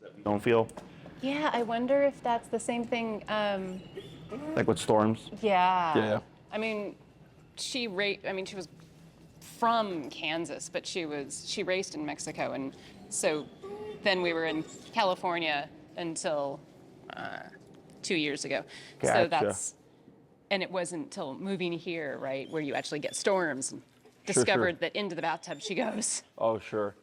that we don't feel? Yeah, I wonder if that's the same thing. Like with storms? Yeah. Yeah. I mean, she was from Kansas, but she raced in Mexico, and so then we were in California until 2 years ago. Gotcha. And it wasn't until moving here, right, where you actually get storms and Sure, discovered sure. that into the bathtub she goes. Oh, sure.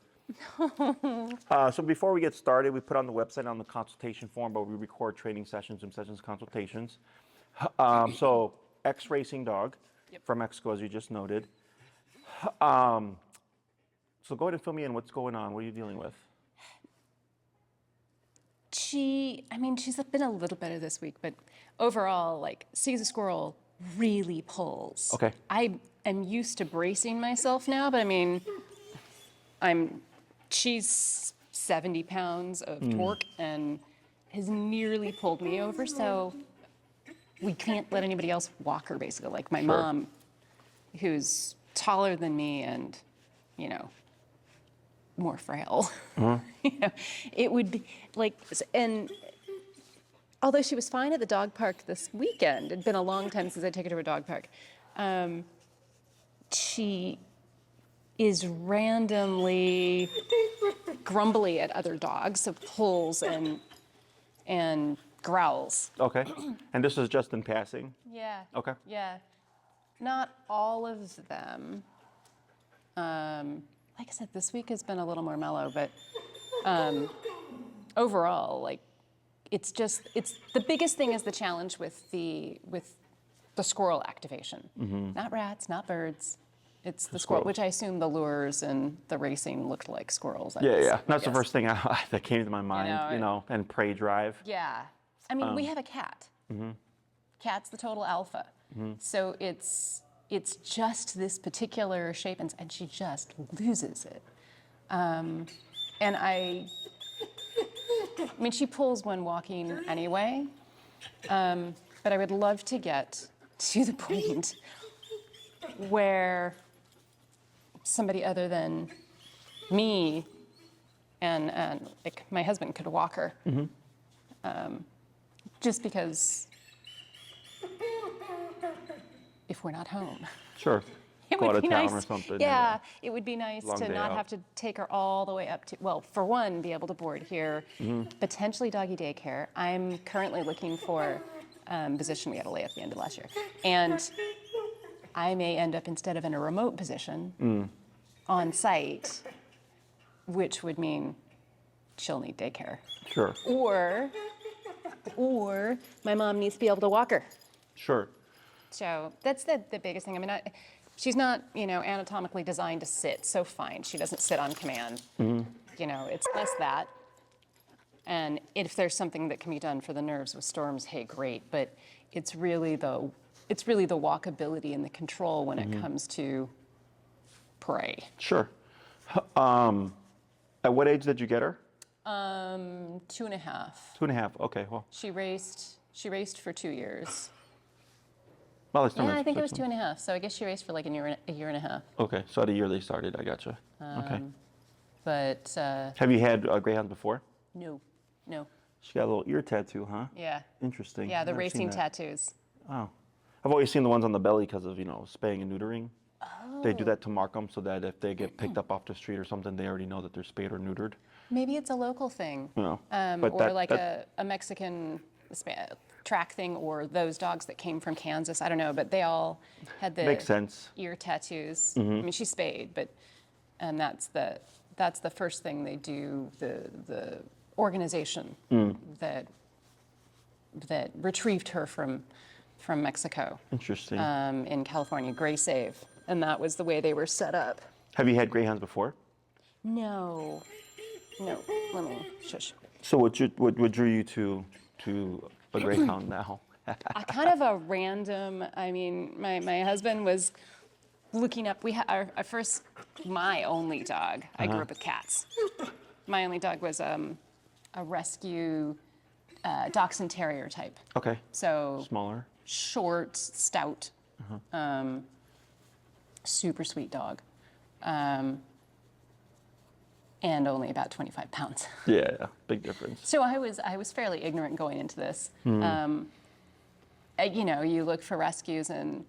So before we get started, we put on the website on the consultation form, but we record training sessions and sessions consultations. So ex-racing dog Yep. from Mexico, as you just noted. So go ahead and fill me in. What's going on? What are you dealing with? She's been a little better this week, but overall, like, sees a squirrel, really pulls. Okay. I am used to bracing myself now, but she's 70 pounds of torque and has nearly pulled me over, so we can't let anybody else walk her, basically. Like my mom, who's taller than me and, more frail. It would be like, and although she was fine at the dog park this weekend, it'd been a long time since I took her to a dog park, she is randomly grumbly at other dogs, so pulls and growls. Okay. And this is just in passing? Yeah. Okay. Yeah. Not all of them. Like I said, this week has been a little more mellow, but overall, like, it's the biggest thing is the challenge with the squirrel activation. Not rats, not birds. It's the squirrel, which I assume the lures and the racing looked like squirrels. Yeah. That's the first thing that came to my mind, and prey drive. Yeah. I mean, we have a cat. Cat's the total alpha. So it's just this particular shape, and she just loses it. And she pulls when walking anyway, but I would love to get to the point where somebody other than me and like my husband could walk her. Just because if we're not home. Sure. It Go out would of be town nice. or something. Yeah, it would be nice Long to day not out. have to take her all the way up to, well, for one, be able to board here, potentially doggy daycare. I'm currently looking for position we had to lay at the end of last year. And I may end up, instead of in a remote position, on site, which would mean she'll need daycare. Sure. Or my mom needs to be able to walk her. Sure. So that's the biggest thing. I mean, she's not, anatomically designed to sit, so fine. She doesn't sit on command. It's less that. And if there's something that can be done for the nerves with storms, hey, great. But it's really the walkability and the control when it comes to prey. Sure. At what age did you get her? 2.5. 2.5. Okay. Well. She raced for 2 years. Well, it's still Yeah, nice I think it was for 2.5. So I guess she raced for like a year and a half. Okay, so at a year they started. I gotcha. Okay. But Have you had greyhounds before? no. She got a little ear tattoo, huh? Yeah. Interesting. Yeah, the Never seen racing that. tattoos. Oh. I've always seen the ones on the belly because of, spaying and neutering. Oh. They do that to mark them so that if they get picked up off the street or something, they already know that they're spayed or neutered. Maybe it's a local thing. But or like a Mexican track thing, or those dogs that came from Kansas. I don't know, but they all had the Makes sense. ear tattoos. I mean, she's spayed, and that's the first thing they do. The organization that retrieved her from Mexico. Interesting. In California, Gray Save, and that was the way they were set up. Have you had greyhounds before? No. Let me shush. So what drew you to a greyhound now? Kind of a random. I mean, my husband was looking up. We had my only dog. I grew up with cats. My only dog was a rescue Dachshund Terrier type. Okay. So Smaller. short, stout, super sweet dog. and only about 25 pounds. Yeah, big difference. So I was fairly ignorant going into this. You know, you look for rescues, and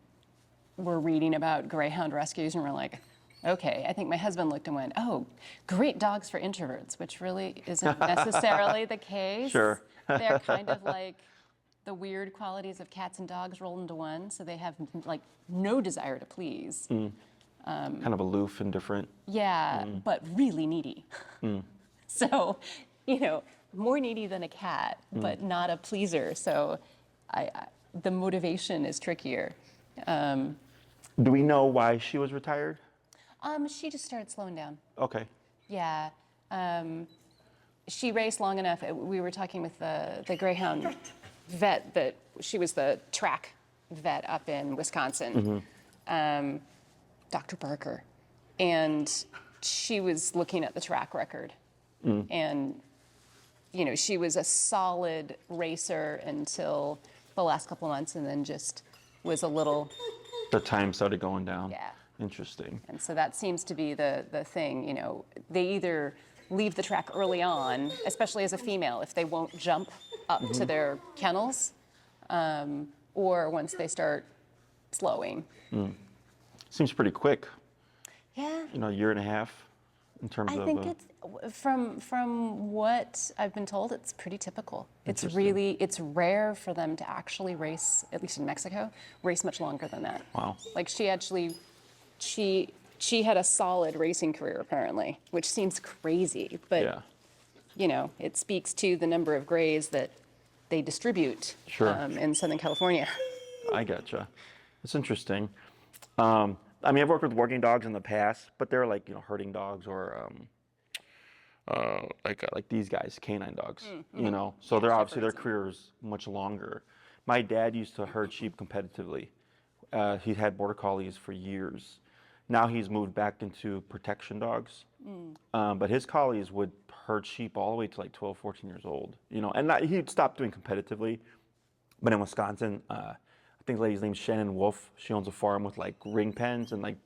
we're reading about Greyhound rescues, and we're like, okay. I think my husband looked and went, oh, great dogs for introverts, which really isn't necessarily the case. Sure. They're kind of like the weird qualities of cats and dogs rolled into one, so they have like no desire to please. Kind of aloof and different. Yeah, but really needy. So, you know, more needy than a cat, but not a pleaser. So the motivation is trickier. Do we know why she was retired? She just started slowing down. Okay. Yeah. She raced long enough. We were talking with the Greyhound vet that she was the track vet up in Wisconsin, Dr. Barker. And she was looking at the track record. And, you know, she was a solid racer until the last couple of months, and then just was a little... The time started going down. Yeah. Interesting. And so that seems to be the thing, you know, they either leave the track early on, especially as a female, if they won't jump up to their kennels, or once they start slowing. Seems pretty quick. Yeah. You know, a year and a half in terms of... I think it's, from what I've been told, it's pretty typical. It's Interesting. it's rare for them to actually race, at least in Mexico, race much longer than that. Wow. Like she had a solid racing career apparently, which seems crazy, but Yeah. you know, it speaks to the number of grays that they distribute in Southern California. I gotcha. It's interesting. I mean, I've worked with working dogs in the past, but they're like, you know, herding dogs or like these guys, canine dogs, you know. So they're obviously their career is much longer. My dad used to herd sheep competitively. He had border collies for years. Now he's moved back into protection dogs. But his collies would herd sheep all the way to like 12, 14 years old, you know. And he'd stopped doing competitively. But in Wisconsin, I think the lady's name's Shannon Wolf. She owns a farm with like ring pens and like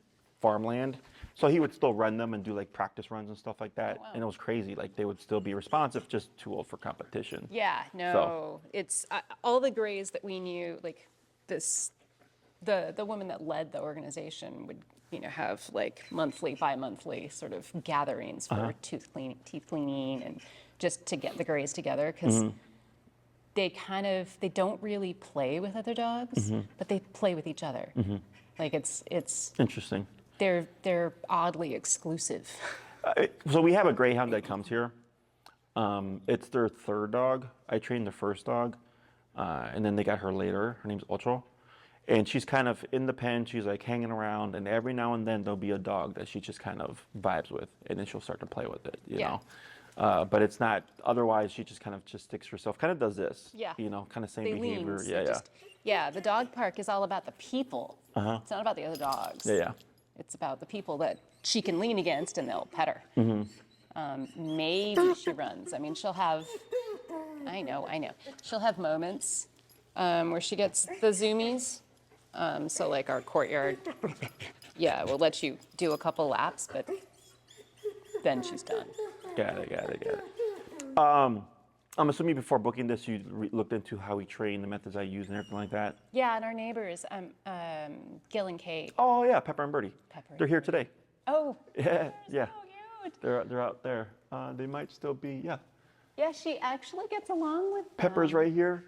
farmland. So he would still run them and do like practice runs and stuff like that. Oh, wow. And it was crazy. Like they would still be responsive, just too old for competition. Yeah, no, it's all the grays that we knew, like this, the woman that led the organization would, you know, have like monthly, bi-monthly sort of gatherings for teeth cleaning, and just to get the grays together, because they don't really play with other dogs, but they play with each other. Like it's Interesting. they're oddly exclusive. So we have a Greyhound that comes here. It's their third dog. I trained the first dog, and then they got her later. Her name's Ocho. And she's kind of in the pen, she's like hanging around, and every now and then there'll be a dog that she just kind of vibes with, and then she'll start to play with it, you know. But it's not, otherwise she just kind of just sticks to herself, kind of does this, you know, kind of same behavior. Yeah, the dog park is all about the people. It's not about the other dogs. It's about the people that she can lean against, and they'll pet her. Maybe she runs. I mean, she'll have, I know. She'll have moments where she gets the zoomies. So like our courtyard, we'll let you do a couple laps, but then she's done. Got it. I'm assuming before booking this, you looked into how we train, the methods I use, and everything like that. Yeah, and our neighbors, Gil and Kate. Oh yeah, Pepper and Birdie. They're here today. Oh. Yeah. So cute. They're out there. They might still be. Yeah, she actually gets along with them. Pepper's right here.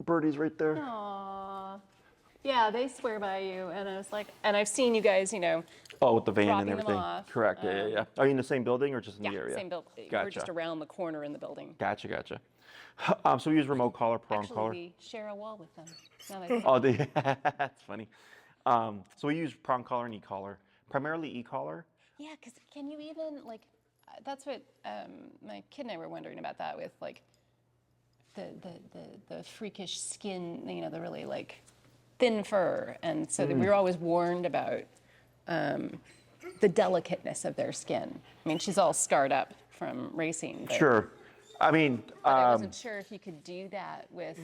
Birdie's right there. Aww. Yeah, they swear by you, and I was like, and I've seen you guys, you know. Oh, with the van and dropping them everything. off. Correct. Yeah. Are you in the same building or just in the area? Same building. Gotcha. We're just around the corner in the building. Gotcha. So we use remote collar, prong collar. We share a wall with them. Now that I think Oh, that's funny. So we use prong collar and e-collar, primarily e-collar. Yeah, because can you even, like, that's what my kid and I were wondering about that with, like, the freakish skin, you know, the really, like, thin fur. And so we were always warned about the delicateness of their skin. I mean, she's all scarred up from racing. But, Sure. I mean, but I wasn't sure if you could do that with...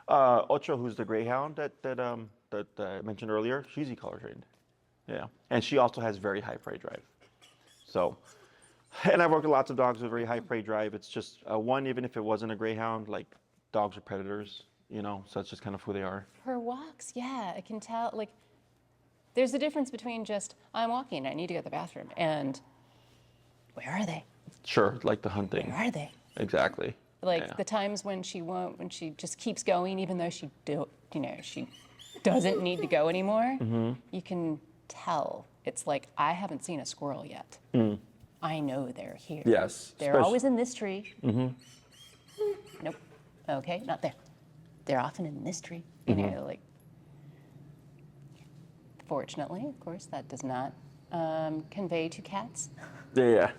Ocho, who's the Greyhound that I mentioned earlier, she's e-collar trained. Yeah. And she also has very high prey drive. So, and I've worked with lots of dogs with very high prey drive. It's just one, even if it wasn't a Greyhound, like dogs are predators, you know, so it's just kind of who they are. Her walks, yeah, I can tell. Like, there's a difference between just, I'm walking, I need to go to the bathroom, and where are they? Sure, like the hunting. Where are they? Exactly. Like the times when she won't, when she just keeps going, even though she she doesn't need to go anymore. You can tell. It's like, I haven't seen a squirrel yet. I know they're here. Yes. They're always in this tree. Nope. Okay, not there. They're often in this tree. You know, like. Fortunately, of course, that does not convey to cats. Yeah.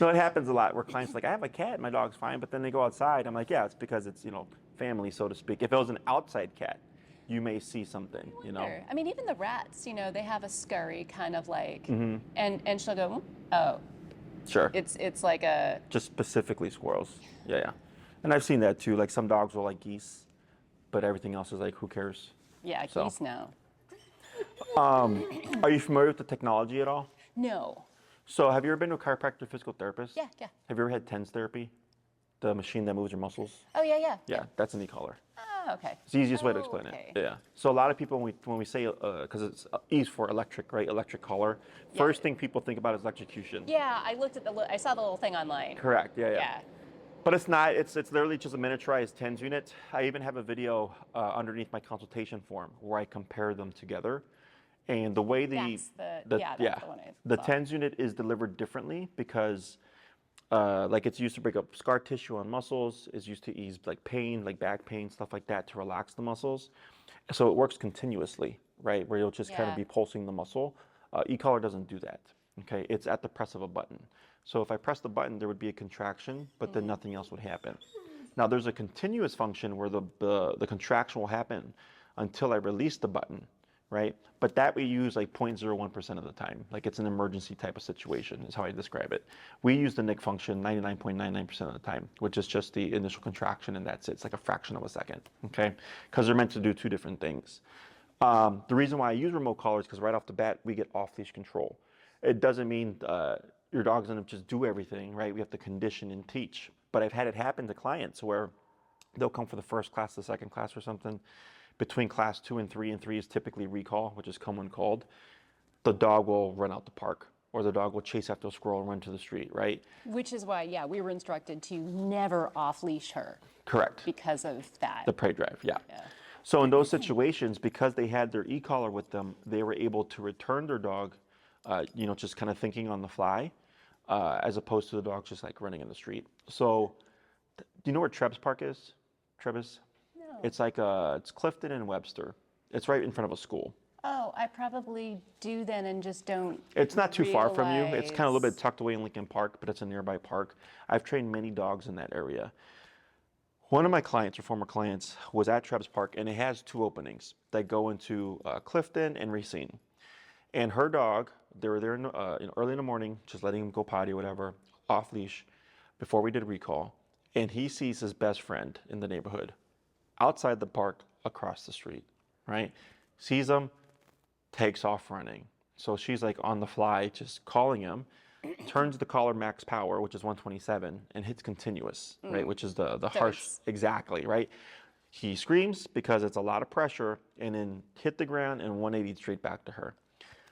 No, it happens a lot where clients are like, I have a cat, my dog's fine, but then they go outside. I'm like, yeah, it's because it's, you know, family, so to speak. If it was an outside cat, you may see something, you know. I mean, even the rats, you know, they have a scurry kind of like, and she'll go, oh. Sure. It's like a. Just specifically squirrels. Yeah. And I've seen that too. Like some dogs will like geese, but everything else is like, who cares? Yeah, So. geese no. Are you familiar with the technology at all? No. So have you ever been to a chiropractor, physical therapist? Yeah. Have you ever had TENS therapy? The machine that moves your muscles? Oh, yeah. Yeah, that's an e-collar. Oh, okay. It's the easiest way to explain Okay. it. Yeah. So a lot of people, when we say, because it's E for electric, right? Electric collar. First thing people think about is electrocution. Yeah, I looked at I saw the little thing online. Correct. Yeah. Yeah. But it's not. It's literally just a miniaturized TENS unit. I even have a video underneath my consultation form where I compare them together. And the way That's the one I the saw. TENS unit is delivered differently because like it's used to break up scar tissue on muscles, is used to ease like pain, like back pain, stuff like that, to relax the muscles. So it works continuously, right? Where you'll just kind of be pulsing the muscle. E-collar doesn't do that. Okay, it's at the press of a button. So if I press the button, there would be a contraction, but then nothing else would happen. Now there's a continuous function where the contraction will happen until I release the button, right? But that we use like 0.01% of the time. Like it's an emergency type of situation is how I describe it. We use the NIC function 99.99% of the time, which is just the initial contraction and that's it. It's like a fraction of a second, okay? Because they're meant to do two different things. The reason why I use remote collars is because right off the bat, we get off-leash control. It doesn't mean your dog's gonna just do everything, right? We have to condition and teach. But I've had it happen to clients where they'll come for the first class, the second class or something. Between class 2 and 3 is typically recall, which is come when called, the dog will run out the park or the dog will chase after a squirrel and run to the street, right? Which is why, we were instructed to never off-leash her. Correct. Because of that. The prey drive, yeah. So in those situations, because they had their e-collar with them, they were able to return their dog, just kind of thinking on the fly, as opposed to the dog just like running in the street. So, do you know where Trebs Park is? Trebs? No. It's like it's Clifton and Webster. It's right in front of a school. Oh, I probably do then and just don't. It's not too far from you. It's kind of a little realize. bit tucked away in Lincoln Park, but it's a nearby park. I've trained many dogs in that area. One of my clients or former clients was at Trebs Park, and it has two openings that go into Clifton and Racine. And her dog, they were there early in the morning, just letting him go potty or whatever, off leash, before we did recall. And he sees his best friend in the neighborhood, outside the park, across the street, right? Sees him, takes off running. So she's like on the fly, just calling him, turns the collar max power, which is 127, and hits continuous, right? Which is the harsh, exactly, right? He screams because it's a lot of pressure, and then hit the ground and 180 straight back to her.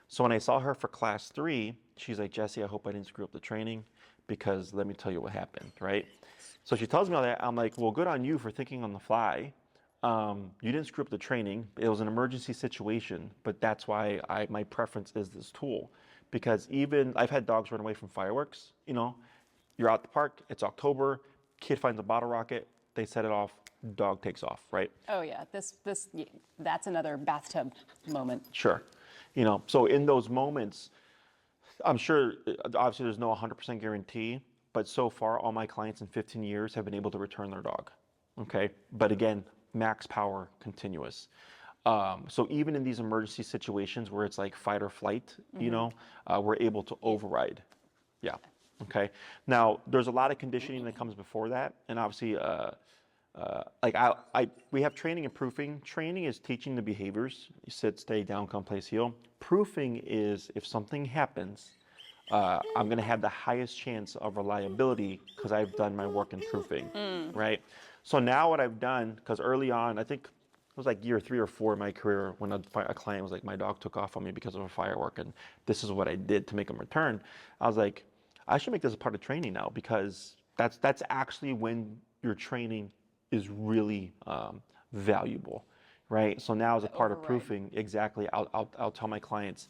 So when I saw her for class 3, she's like, Jesse, I hope I didn't screw up the training because let me tell you what happened, right? So she tells me all that. I'm like, well, good on you for thinking on the fly. You didn't screw up the training. It was an emergency situation, but that's why my preference is this tool. Because even, I've had dogs run away from fireworks, you're out the park, it's October, kid finds a bottle rocket, they set it off, dog takes off, right? Oh yeah, that's another bathtub moment. Sure. So in those moments, I'm sure, obviously there's no 100% guarantee, but so far all my clients in 15 years have been able to return their dog, okay? But again, max power, continuous. So even in these emergency situations where it's like fight or flight, we're able to override. Yeah, okay? Now, there's a lot of conditioning that comes before that, and obviously, we have training and proofing. Training is teaching the behaviors, sit, stay, down, come, place, heel. Proofing is if something happens, I'm going to have the highest chance of reliability because I've done my work in proofing, right? So now what I've done, because early on, I think it was like year 3 or 4 in my career when a client was like, my dog took off on me because of a firework, and this is what I did to make him return. I was like, I should make this a part of training now, because that's actually when your training is really valuable, right? So now as a part of proofing, exactly, I'll tell my clients,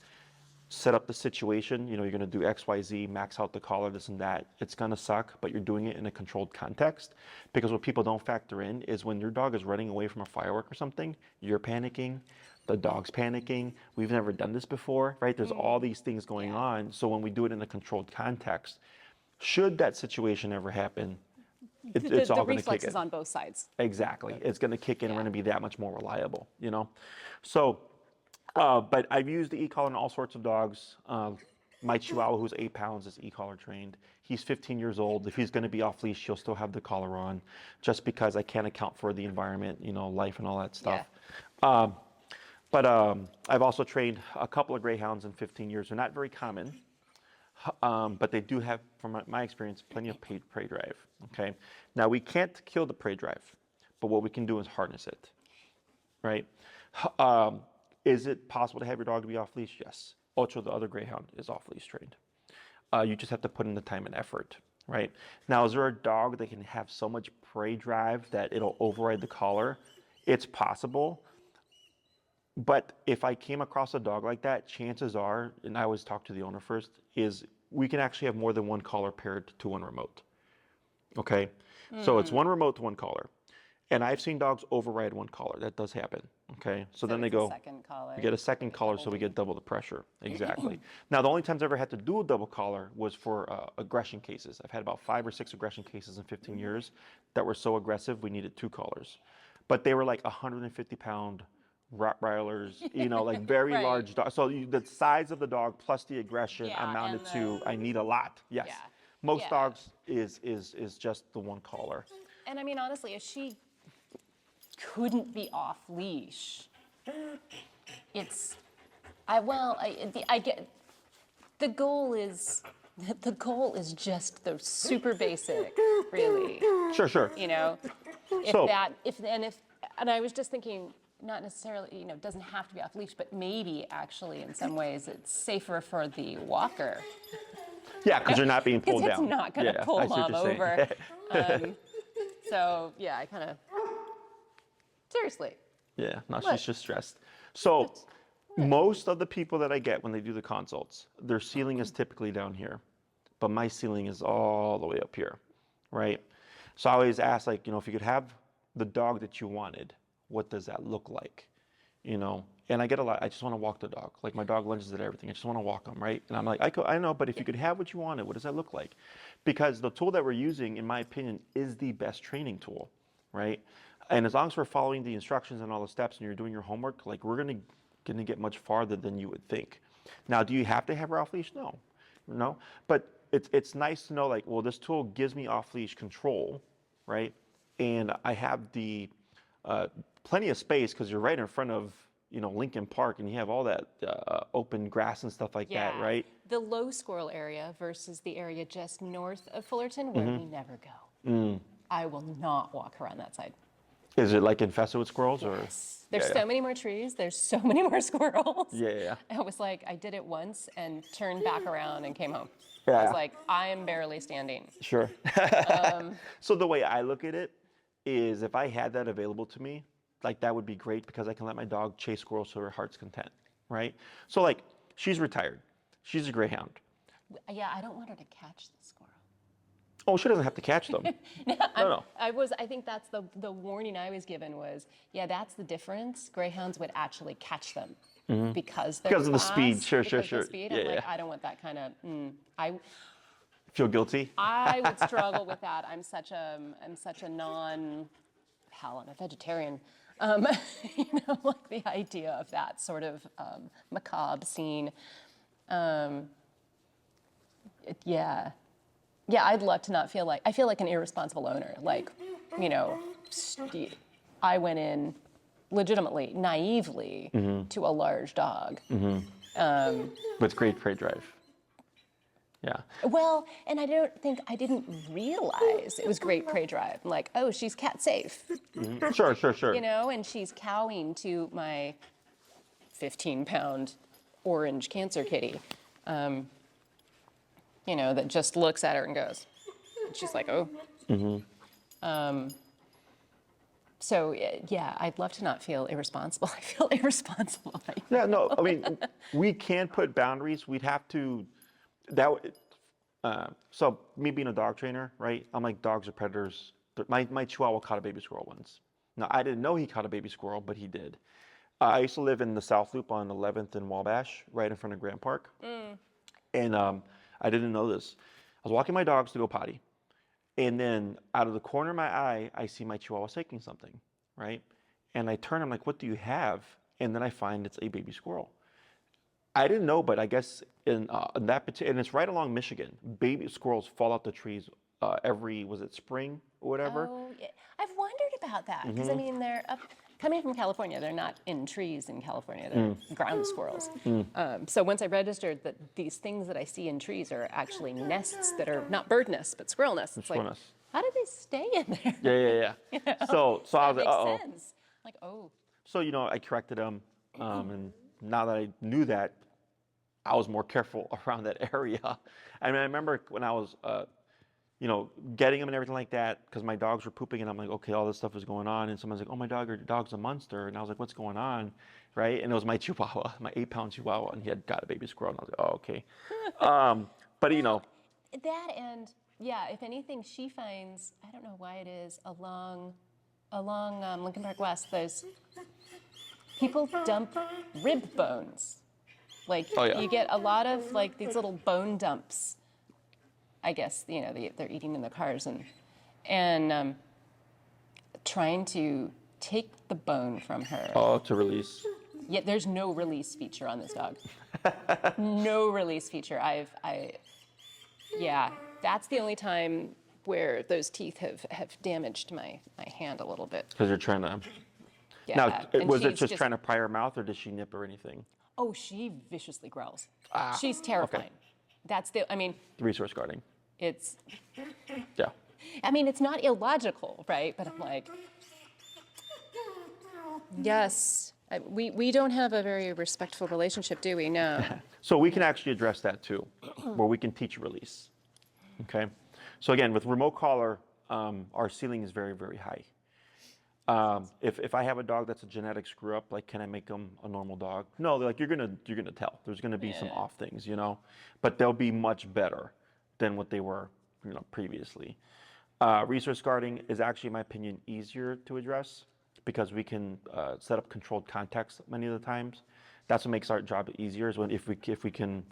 set up the situation, you know, you're going to do X, Y, Z, max out the collar, this and that. It's going to suck, but you're doing it in a controlled context, because what people don't factor in is when your dog is running away from a firework or something, you're panicking, the dog's panicking. We've never done this before, right? There's all these things going on. So when we do it in a controlled context, should that situation ever happen, it's all going to kick in. The reflex is on both sides. Exactly. It's going to kick in. We're going to be that much more reliable, you know? So, but I've used the e-collar on all sorts of dogs. My Chihuahua, who's 8 pounds, is e-collar trained. He's 15 years old. If he's going to be off leash, he'll still have the collar on, just because I can't account for the environment, you know, life and all that stuff. But I've also trained a couple of Greyhounds in 15 years. They're not very common, but they do have, from my experience, plenty of prey drive. Okay. Now we can't kill the prey drive, but what we can do is harness it, right? Is it possible to have your dog be off leash? Yes. Ocho, the other Greyhound, is off leash trained. You just have to put in the time and effort, right? Now, is there a dog that can have so much prey drive that it'll override the collar? It's possible. But if I came across a dog like that, chances are, and I always talk to the owner first, is we can actually have more than one collar paired to one remote. Okay? So it's one remote to one collar. And I've seen dogs override one collar. That does happen. Okay? So then they go, second collar. we get a second collar so we get double the pressure. Exactly. Now, the only times I ever had to do a double collar was for aggression cases. I've had about 5 or 6 aggression cases in 15 years that were so aggressive we needed 2 collars. But they were like 150-pound Rottweilers, you know, like very large dogs. So the size of the dog plus the aggression amounted to, I need a lot. Yes. Yeah. Most dogs is just the one collar. And I mean, honestly, if she couldn't be off leash, I get, the goal is just the super basic, really. Sure. You know, and I was just thinking, not necessarily, you know, it doesn't have to be off leash, but maybe actually in some ways it's safer for the walker. Yeah, because you're not being pulled down. Because it's not going to pull mom over. So, yeah, I kind of, seriously. Yeah, no, she's just stressed. So most of the people that I get when they do the consults, their ceiling is typically down here, but my ceiling is all the way up here, right? So I always ask, like, you know, if you could have the dog that you wanted, what does that look like? You know, and I get a lot, I just want to walk the dog. Like, my dog lunges at everything. I just want to walk him, right? And I'm like, I know, but if you could have what you wanted, what does that look like? Because the tool that we're using, in my opinion, is the best training tool, right? And as long as we're following the instructions and all the steps and you're doing your homework, like, we're going to get much farther than you would think. Now, do you have to have her off leash? No. But it's nice to know, like, well, this tool gives me off leash control, right? And I have the plenty of space because you're right in front of, you know, Lincoln Park, and you have all that open grass and stuff like that, right? The low squirrel area versus the area just north of Fullerton, where we never go. I will not walk around that side. Is it like infested with squirrels? Yes. There's so many more trees. There's so many more squirrels. Yeah. I was like, I did it once and turned back around and came home. Yeah. I was like, I am barely standing. Sure. So the way I look at it is, if I had that available to me, like, that would be great, because I can let my dog chase squirrels to her heart's content, right? So, like, she's retired. She's a Greyhound. Yeah, I don't want her to catch the squirrel. Oh, she doesn't have to catch them. No. I think that's the warning I was given was, that's the difference. Greyhounds would actually catch them because of the speed. Sure. The speed. I'm like, I don't want that kind of. I feel guilty. I would struggle with that. I'm such a I'm a vegetarian. You know, like, the idea of that sort of macabre scene. I'd love to not feel like, I feel like an irresponsible owner. Like, you know, I went in legitimately, naively to a large dog. With great prey drive. Yeah. Well, and I didn't realize it was great prey drive. I'm like, oh, she's cat safe, Sure. you know, and she's cowing to my 15-pound orange cancer kitty, you know, that just looks at her and goes, and she's like, oh. So yeah, I'd love to not feel irresponsible. I feel irresponsible. Yeah, no, I mean, we can put boundaries. We'd have to, so me being a dog trainer, right? I'm like, dogs are predators. My Chihuahua caught a baby squirrel once. Now, I didn't know he caught a baby squirrel, but he did. I used to live in the South Loop on 11th and Wabash, right in front of Grant Park. And I didn't know this. I was walking my dogs to go potty. And then out of the corner of my eye, I see my Chihuahua taking something, right? And I turn, I'm like, what do you have? And then I find it's a baby squirrel. I didn't know, but I guess in that particular, and it's right along Michigan. Baby squirrels fall out the trees every, was it spring or whatever? Oh, yeah. I've wondered about that because I mean, they're up, coming from California. They're not in trees in California. They're ground squirrels. So once I registered that these things that I see in trees are actually nests that are not bird nests but squirrel nests. It's like, how did they stay in there? Yeah. You know? So I was like, that makes sense. Like, oh. So, you know, I corrected them. And now that I knew that, I was more careful around that area. I mean, I remember when I was, you know, getting them and everything like that, because my dogs were pooping, and I'm like, okay, all this stuff is going on. And someone's like, oh, your dog's a monster. And I was like, what's going on? Right? And it was my Chihuahua, my 8-pound Chihuahua, and he had got a baby squirrel. And I was like, oh, okay. But, you know. That and, yeah, if anything, she finds, I don't know why it is, along Lincoln Park West, those people dump rib bones. Like, you get a lot of, like, these little bone dumps. I guess, you know, they're eating in the cars and trying to take the bone from her. Oh, to release. Yet there's no release feature on this dog. No release feature. Yeah, that's the only time where those teeth have damaged my hand a little bit. Because you're trying to. Yeah. Now, was it just trying to pry her mouth, or did she nip or anything? Oh, she viciously growls. She's terrifying. Okay. That's I mean. Resource guarding. It's. Yeah. I mean, it's not illogical, right? But I'm like, yes, we don't have a very respectful relationship, do we? No. So we can actually address that too, where we can teach release. Okay. So again, with remote collar, our ceiling is very, very high. If I have a dog that's a genetic screw up, like, can I make them a normal dog? No, like, you're gonna tell. There's gonna be some off things, you know, but they'll be much better than what they were, you know, previously. Resource guarding is actually, in my opinion, easier to address because we can set up controlled context many of the times. That's what makes our job easier, is when if we can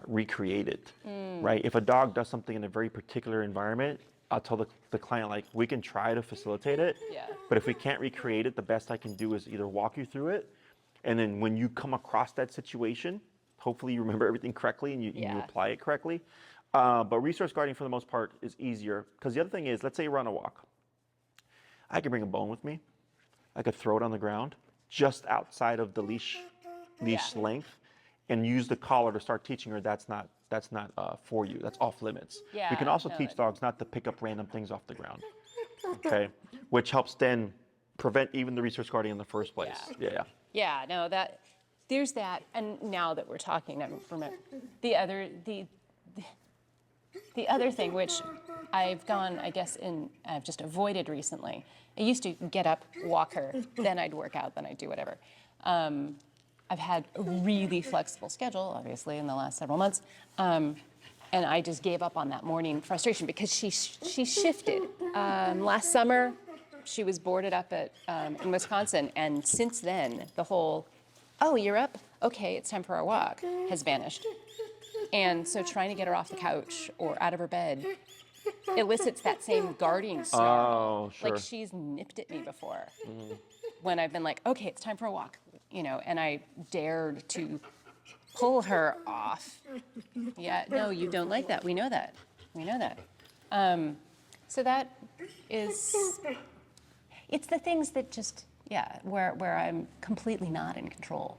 recreate it, right? If a dog does something in a very particular environment, I'll tell the client, like, we can try to facilitate it, but if we can't recreate it, the best I can do is either walk you through it, and then when you come across that situation, hopefully you remember everything correctly and you apply it correctly. But resource guarding, for the most part, is easier, because the other thing is, let's say you're on a walk. I could bring a bone with me. I could throw it on the ground just outside of the leash length, and use the collar to start teaching her that's not for you. That's off limits. Yeah, we can also teach dogs not to pick up random things off the ground. Okay, which helps then prevent even the resource guarding in the first place. Yeah. No, there's that, and now that we're talking, I remember the other thing, which I've just avoided recently. I used to get up, walk her, then I'd work out, then I'd do whatever. I've had a really flexible schedule, obviously, in the last several months. And I just gave up on that morning frustration because she shifted. Last summer, she was boarded up in Wisconsin. And since then, the whole, oh, you're up? Okay, it's time for our walk, has vanished. And so trying to get her off the couch or out of her bed elicits that same guarding snarl. Oh, sure. Like, she's nipped at me before when I've been like, okay, it's time for a walk, you know, and I dared to pull her off. Yeah, no, you don't like that. We know that. So that is, it's the things that just, where I'm completely not in control.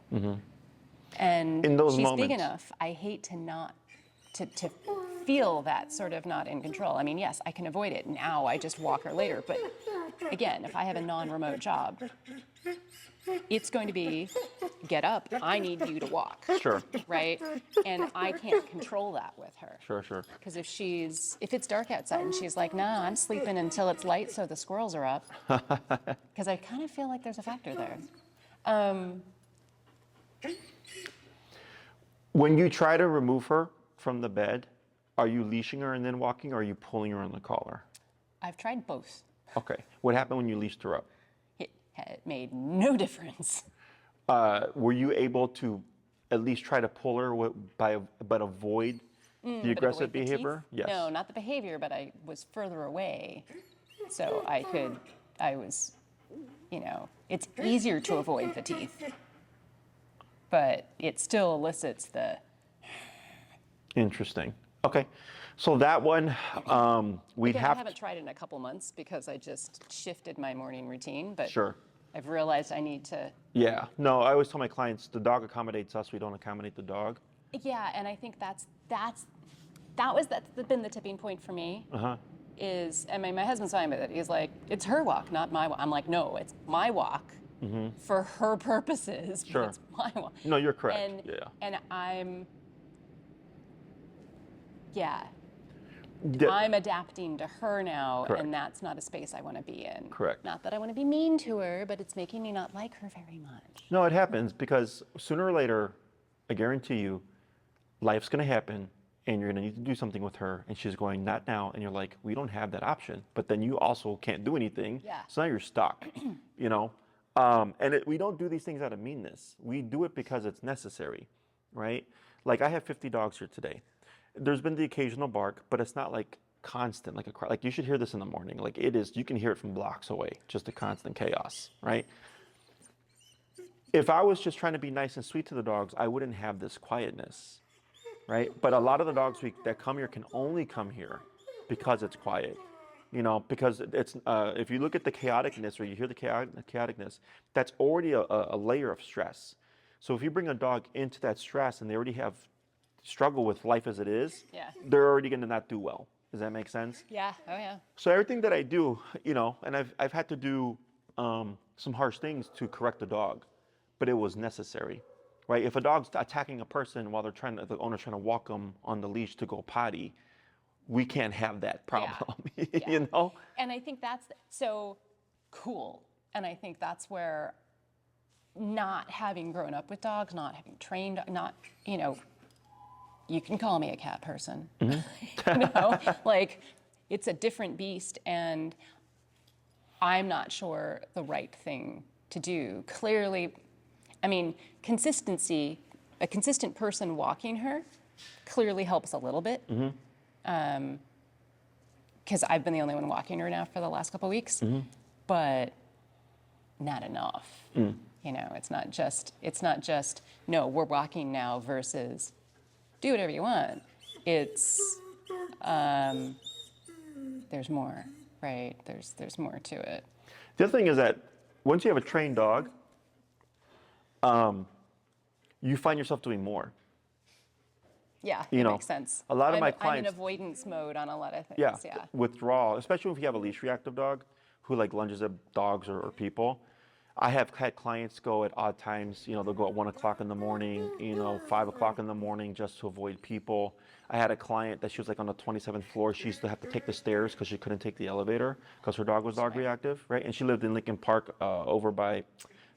And in those she's moments, big enough, I hate to not to feel that sort of not in control. I mean, yes, I can avoid it now. I just walk her later. But again, if I have a non-remote job, it's going to be, get up, I need you to walk. Sure. Right? And I can't control that with her. Sure. Because if it's dark outside and she's like, nah, I'm sleeping until it's light so the squirrels are up. Because I kind of feel like there's a factor there. When you try to remove her from the bed, are you leashing her and then walking, or are you pulling her on the collar? I've tried both. Okay. What happened when you leashed her up? It had made no difference. Were you able to at least try to pull her but avoid the aggressive behavior? Yes. No, not the behavior, but I was further away. So it's easier to avoid the teeth, but it still elicits the... Interesting. Okay. So that one, I haven't tried it in a couple months because I just shifted my morning routine, but Sure. I've realized I need to... Yeah. No, I always tell my clients, the dog accommodates us, we don't accommodate the dog. Yeah, and I think that's been the tipping point for me. My husband's fine with it. He's like, it's her walk, not my walk. I'm like, no, it's my walk for her purposes. Sure. But it's my walk. No, you're correct. And Yeah. I'm adapting to her now, Correct. and that's not a space I want to be in. Correct. Not that I want to be mean to her, but it's making me not like her very much. No, it happens because sooner or later, I guarantee you, life's going to happen and you're going to need to do something with her. And she's going, not now. And you're like, we don't have that option. But then you also can't do anything. Yeah. So now you're stuck, you know? We don't do these things out of meanness. We do it because it's necessary, right? Like I have 50 dogs here today. There's been the occasional bark, but it's not like constant, like a cry. Like you should hear this in the morning. Like it is, you can hear it from blocks away, just a constant chaos, right? If I was just trying to be nice and sweet to the dogs, I wouldn't have this quietness, right? But a lot of the dogs that come here can only come here because it's quiet, you know, because it's, if you look at the chaoticness or you hear the chaoticness, that's already a layer of stress. So if you bring a dog into that stress and they already have struggle with life as it is, they're already going to not do well. Does that make sense? Yeah. Oh, yeah. So everything that I do, you know, and I've had to do some harsh things to correct the dog, but it was necessary, right? If a dog's attacking a person while the owner's trying to walk them on the leash to go potty, we can't have that problem, you know? And I think that's so cool. And I think that's where not having grown up with dogs, not having trained, not, you know, you can call me a cat person, you know, like it's a different beast and I'm not sure the right thing to do. Clearly, I mean, consistency, a consistent person walking her clearly helps a little bit. Because I've been the only one walking her now for the last couple of weeks, but not enough. You know, it's not just, no, we're walking now versus do whatever you want. It's, there's more, right? There's more to it. The other thing is that once you have a trained dog, you find yourself doing more. Yeah, you know, makes sense. A lot of my clients, I'm in avoidance mode on a lot of things. Yeah, withdrawal, especially if you have a leash reactive dog who like lunges at dogs or people. I have had clients go at odd times, you know, they'll go at 1 o'clock in the morning, you know, 5 o'clock in the morning just to avoid people. I had a client that she was like on the 27th floor. She used to have to take the stairs because she couldn't take the elevator because her dog was dog reactive, right? And she lived in Lincoln Park over by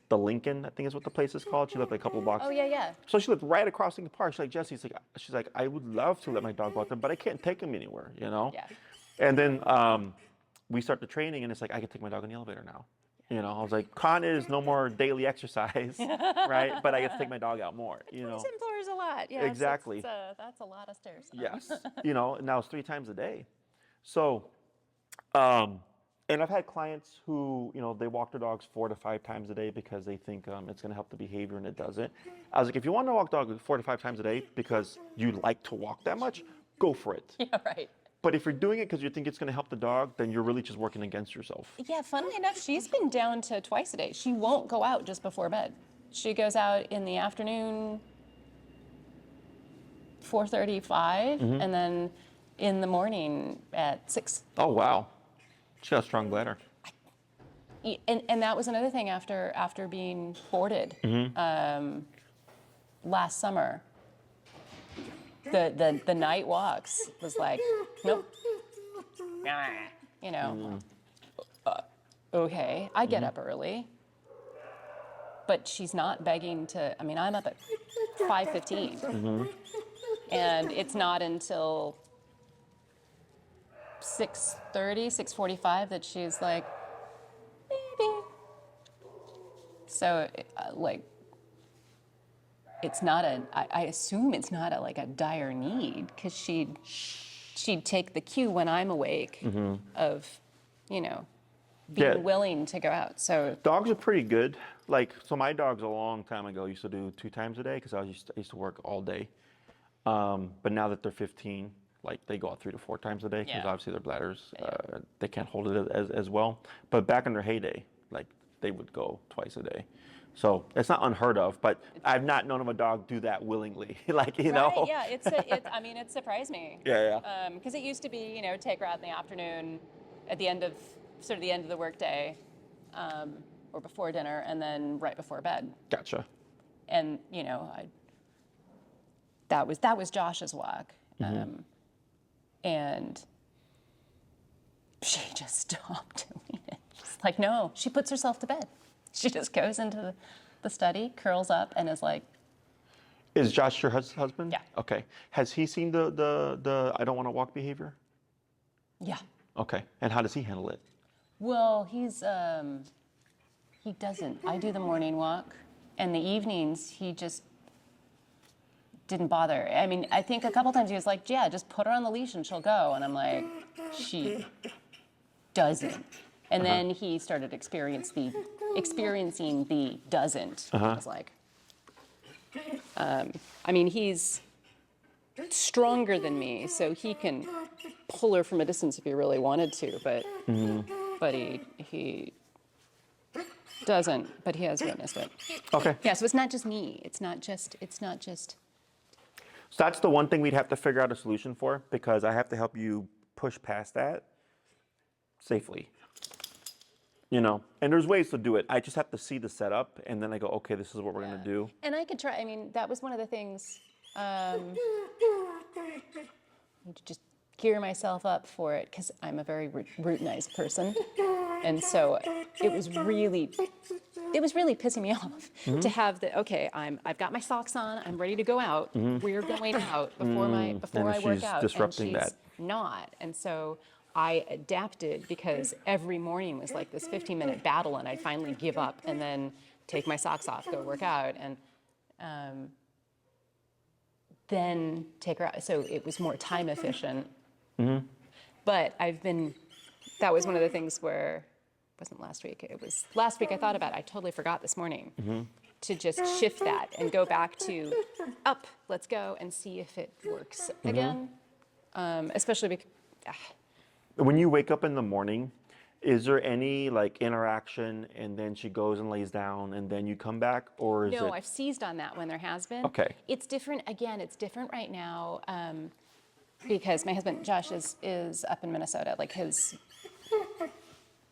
the Lincoln, I think is what the place is called. She lived like a couple of blocks. Oh, yeah. So she lived right across Lincoln Park. She's like, Jesse, she's like, I would love to let my dog go out there, but I can't take him anywhere, you know? Yeah. And then we start the training and it's like, I can take my dog in the elevator now. You know, I was like, con is no more daily exercise, right? But I get to take my dog out more, you know? 27 floors a lot, yeah. Exactly. That's a lot of stairs. Yes. You know, now it's 3 times a day. So, and I've had clients who, you know, they walk their dogs 4 to 5 times a day because they think it's going to help the behavior and it doesn't. I was like, if you want to walk dog 4 to 5 times a day because you like to walk that much, go for it. Yeah, right. But if you're doing it because you think it's going to help the dog, then you're really just working against yourself. Yeah, funnily enough, she's been down to twice a day. She won't go out just before bed. She goes out in the afternoon 4:35, and then in the morning at 6. Oh, wow. She has a strong bladder. And that was another thing after being boarded last summer. The night walks was like, nope. You know, okay, I get up early, but she's not begging to, I mean, I'm up at 5:15, and it's not until 6:30, 6:45 that she's like, maybe. So, like, it's not I assume it's not like a dire need, because she'd take the cue when I'm awake of, you know, being willing to go out. So dogs are pretty good. Like, so my dogs a long time ago used to do 2 times a day because I used to work all day. But now that they're 15, like, they go out 3 to 4 times a day because obviously their bladders, they can't hold it as well. But back in their heyday, like, they would go twice a day. So it's not unheard of, but I've not known of a dog do that willingly. Like, you know. Right, yeah, I mean, it surprised me. Yeah. Because it used to be, you know, take her out in the afternoon at the end of the workday, or before dinner, and then right before bed. Gotcha. And, you know, that was Josh's walk. And she just stopped doing it. She's like, no, she puts herself to bed. She just goes into the study, curls up, and is like. Is Josh your husband? Yeah. Okay. Has he seen the I don't want to walk behavior? Yeah. Okay. And how does he handle it? Well, he doesn't. I do the morning walk, and the evenings he just didn't bother. I mean, I think a couple times he was like, yeah, just put her on the leash and she'll go. And I'm like, she doesn't. And then he started experiencing the doesn't. I was like, I mean, he's stronger than me, so he can pull her from a distance if he really wanted to, but he doesn't, but he has witnessed it. Okay. Yeah, so it's not just me. It's not just. So that's the one thing we'd have to figure out a solution for, because I have to help you push past that safely. You know, and there's ways to do it. I just have to see the setup, and then I go, okay, this is what we're gonna do. And I could try. I mean, that was one of the things. To just gear myself up for it, because I'm a very routinized person, and so it was really pissing me off to have the I've got my socks on, I'm ready to go out. We're going out before I work out, disrupting and she's not, and so I adapted, because every morning was like this 15-minute battle, and I'd finally give up and then take my socks off, go work out, and then take her out. So it was more time efficient. But that was one of the things where, it wasn't last week, it was last week I thought about it. I totally forgot this morning to just shift that and go back to up, let's go, and see if it works again. Especially because, When you wake up in the morning, is there any like interaction, and then she goes and lays down, and then you come back, or is it? No, I've seized on that when there has been. Okay. It's different. Again, it's different right now, because my husband Josh is up in Minnesota. Like,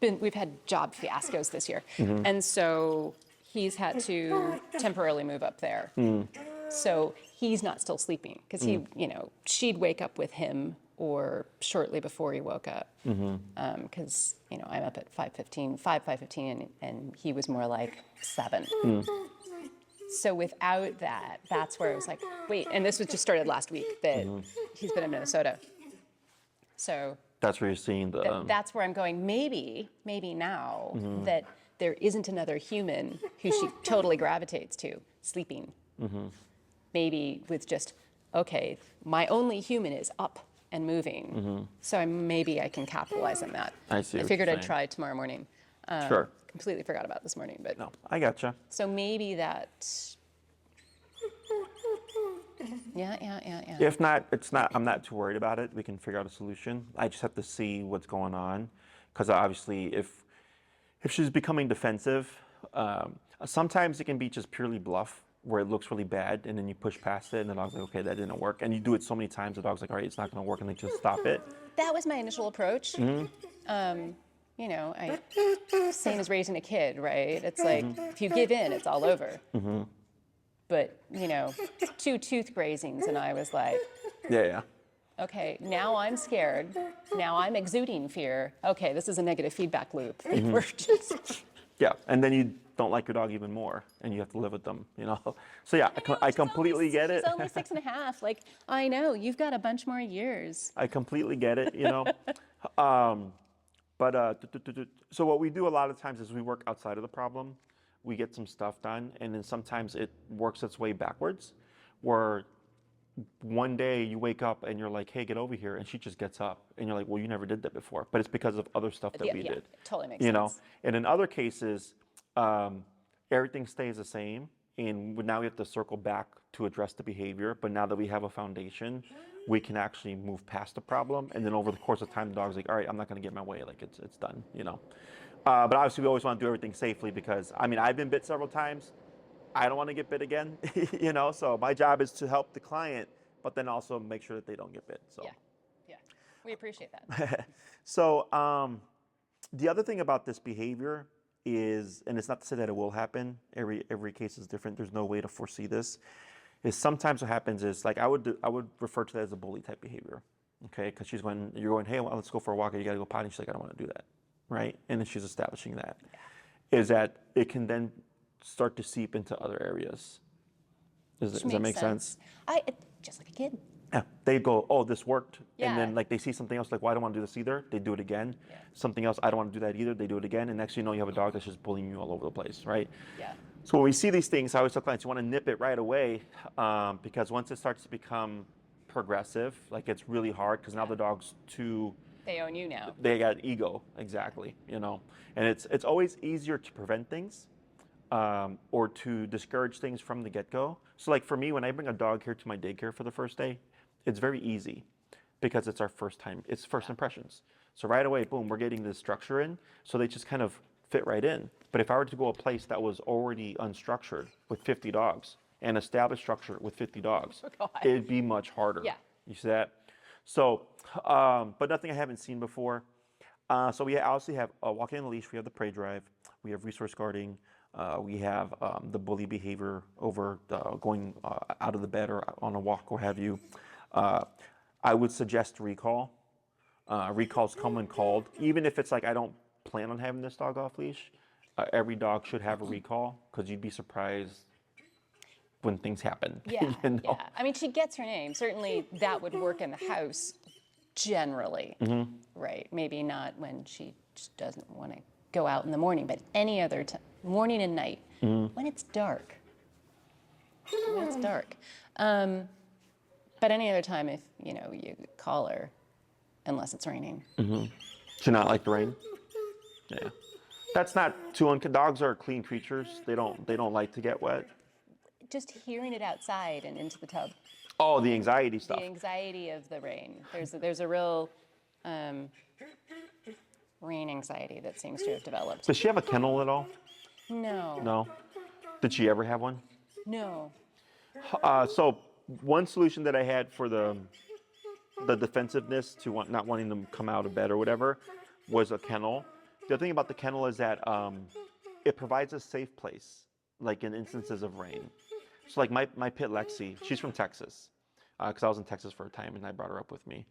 we've had job fiascos this year, and so he's had to temporarily move up there. So he's not still sleeping, because he, she'd wake up with him or shortly before he woke up, because I'm up at 5:15, and he was more like 7. So without that, that's where I was like, wait, and this was just started last week that he's been in Minnesota. So that's where you're seeing the. That's where I'm going. Maybe now that there isn't another human who she totally gravitates to sleeping. Maybe with just, okay, my only human is up and moving. So maybe I can capitalize on that. I see. I figured I'd try tomorrow morning. Sure. Completely forgot about this morning, but No, I gotcha. so maybe that. Yeah. If not, it's not. I'm not too worried about it. We can figure out a solution. I just have to see what's going on, because obviously, if she's becoming defensive, sometimes it can be just purely bluff. where it looks really bad, and then you push past it, and the dog's like, okay, that didn't work. And you do it so many times, the dog's like, all right, it's not going to work, and they just stop it. That was my initial approach. You know, same as raising a kid, right? It's like, if you give in, it's all over. But, you know, 2 tooth grazings, and I was like, Yeah. okay, now I'm scared. Now I'm exuding fear. Okay, this is a negative feedback loop. We're just... Yeah, and then you don't like your dog even more, and you have to live with them, you know? So yeah, I completely get it. She's only 6.5. Like, I know, you've got a bunch more years. I completely get it, you know? So what we do a lot of times is we work outside of the problem. We get some stuff done, and then sometimes it works its way backwards, where one day you wake up and you're like, hey, get over here, and she just gets up, and you're like, well, you never did that before, but it's because of other stuff that we did. Totally makes you sense. know, and in other cases, everything stays the same, and now we have to circle back to address the behavior. But now that we have a foundation, we can actually move past the problem, and then over the course of time, the dog's like, all right, I'm not going to get in my way, like it's done, you know. But obviously, we always want to do everything safely, because I mean, I've been bit several times. I don't want to get bit again, you know. So my job is to help the client, but then also make sure that they don't get bit. So yeah, we appreciate that. So the other thing about this behavior is, and it's not to say that it will happen. Every case is different. There's no way to foresee this. Is sometimes what happens is, like, I would refer to that as a bully type behavior, okay? Because you're going, hey, well, let's go for a walk. You got to go potty. She's like, I don't want to do that, right? And then she's establishing that. Is that it can then start to seep into other areas. Does that make sense? Just like a kid. Yeah, they go, oh, this worked. Yeah. And then like they see something else, like, well, I don't want to do this either. They do it again. Yeah. Something else, I don't want to do that either. They do it again. And next thing you know, you have a dog that's just bullying you all over the place, right? Yeah. So when we see these things, I always tell clients, you want to nip it right away, because once it starts to become progressive, like, it's really hard, because now the dog's too... They own you now. They got ego, exactly, you know. And it's always easier to prevent things, or to discourage things from the get-go. So like for me, when I bring a dog here to my daycare for the first day, it's very easy, because it's our first time, it's first impressions. So right away, boom, we're getting this structure in, so they just kind of fit right in. But if I were to go a place that was already unstructured with 50 dogs, and established structure with 50 dogs, it'd be much harder. Yeah. You see that? So, but nothing I haven't seen before. So we obviously have walking on the leash, we have the prey drive, we have resource guarding, we have the bully behavior over going out of the bed or on a walk, or have you. I would suggest recall. Recalls come when called. Even if it's like, I don't plan on having this dog off leash, every dog should have a recall, because you'd be surprised when things happen. Yeah, you know? yeah. I mean, she gets her name. Certainly that would work in the house generally, right? Maybe not when she just doesn't want to go out in the morning, but any other time, morning and night, when it's dark. When it's dark. But any other time, if, you know, you call her, unless it's raining. Should not like the rain. Yeah, that's not too dogs are clean creatures. They don't like to get wet. Just hearing it outside and into the tub. Oh, the anxiety stuff. The anxiety of the rain. There's a real rain anxiety that seems to have developed. Does she have a kennel at all? No. No. Did she ever have one? No. So one solution that I had for the defensiveness to not wanting them to come out of bed or whatever was a kennel. The other thing about the kennel is that it provides a safe place, like in instances of rain. So like my pit Lexi, she's from Texas, because I was in Texas for a time and I brought her up with me.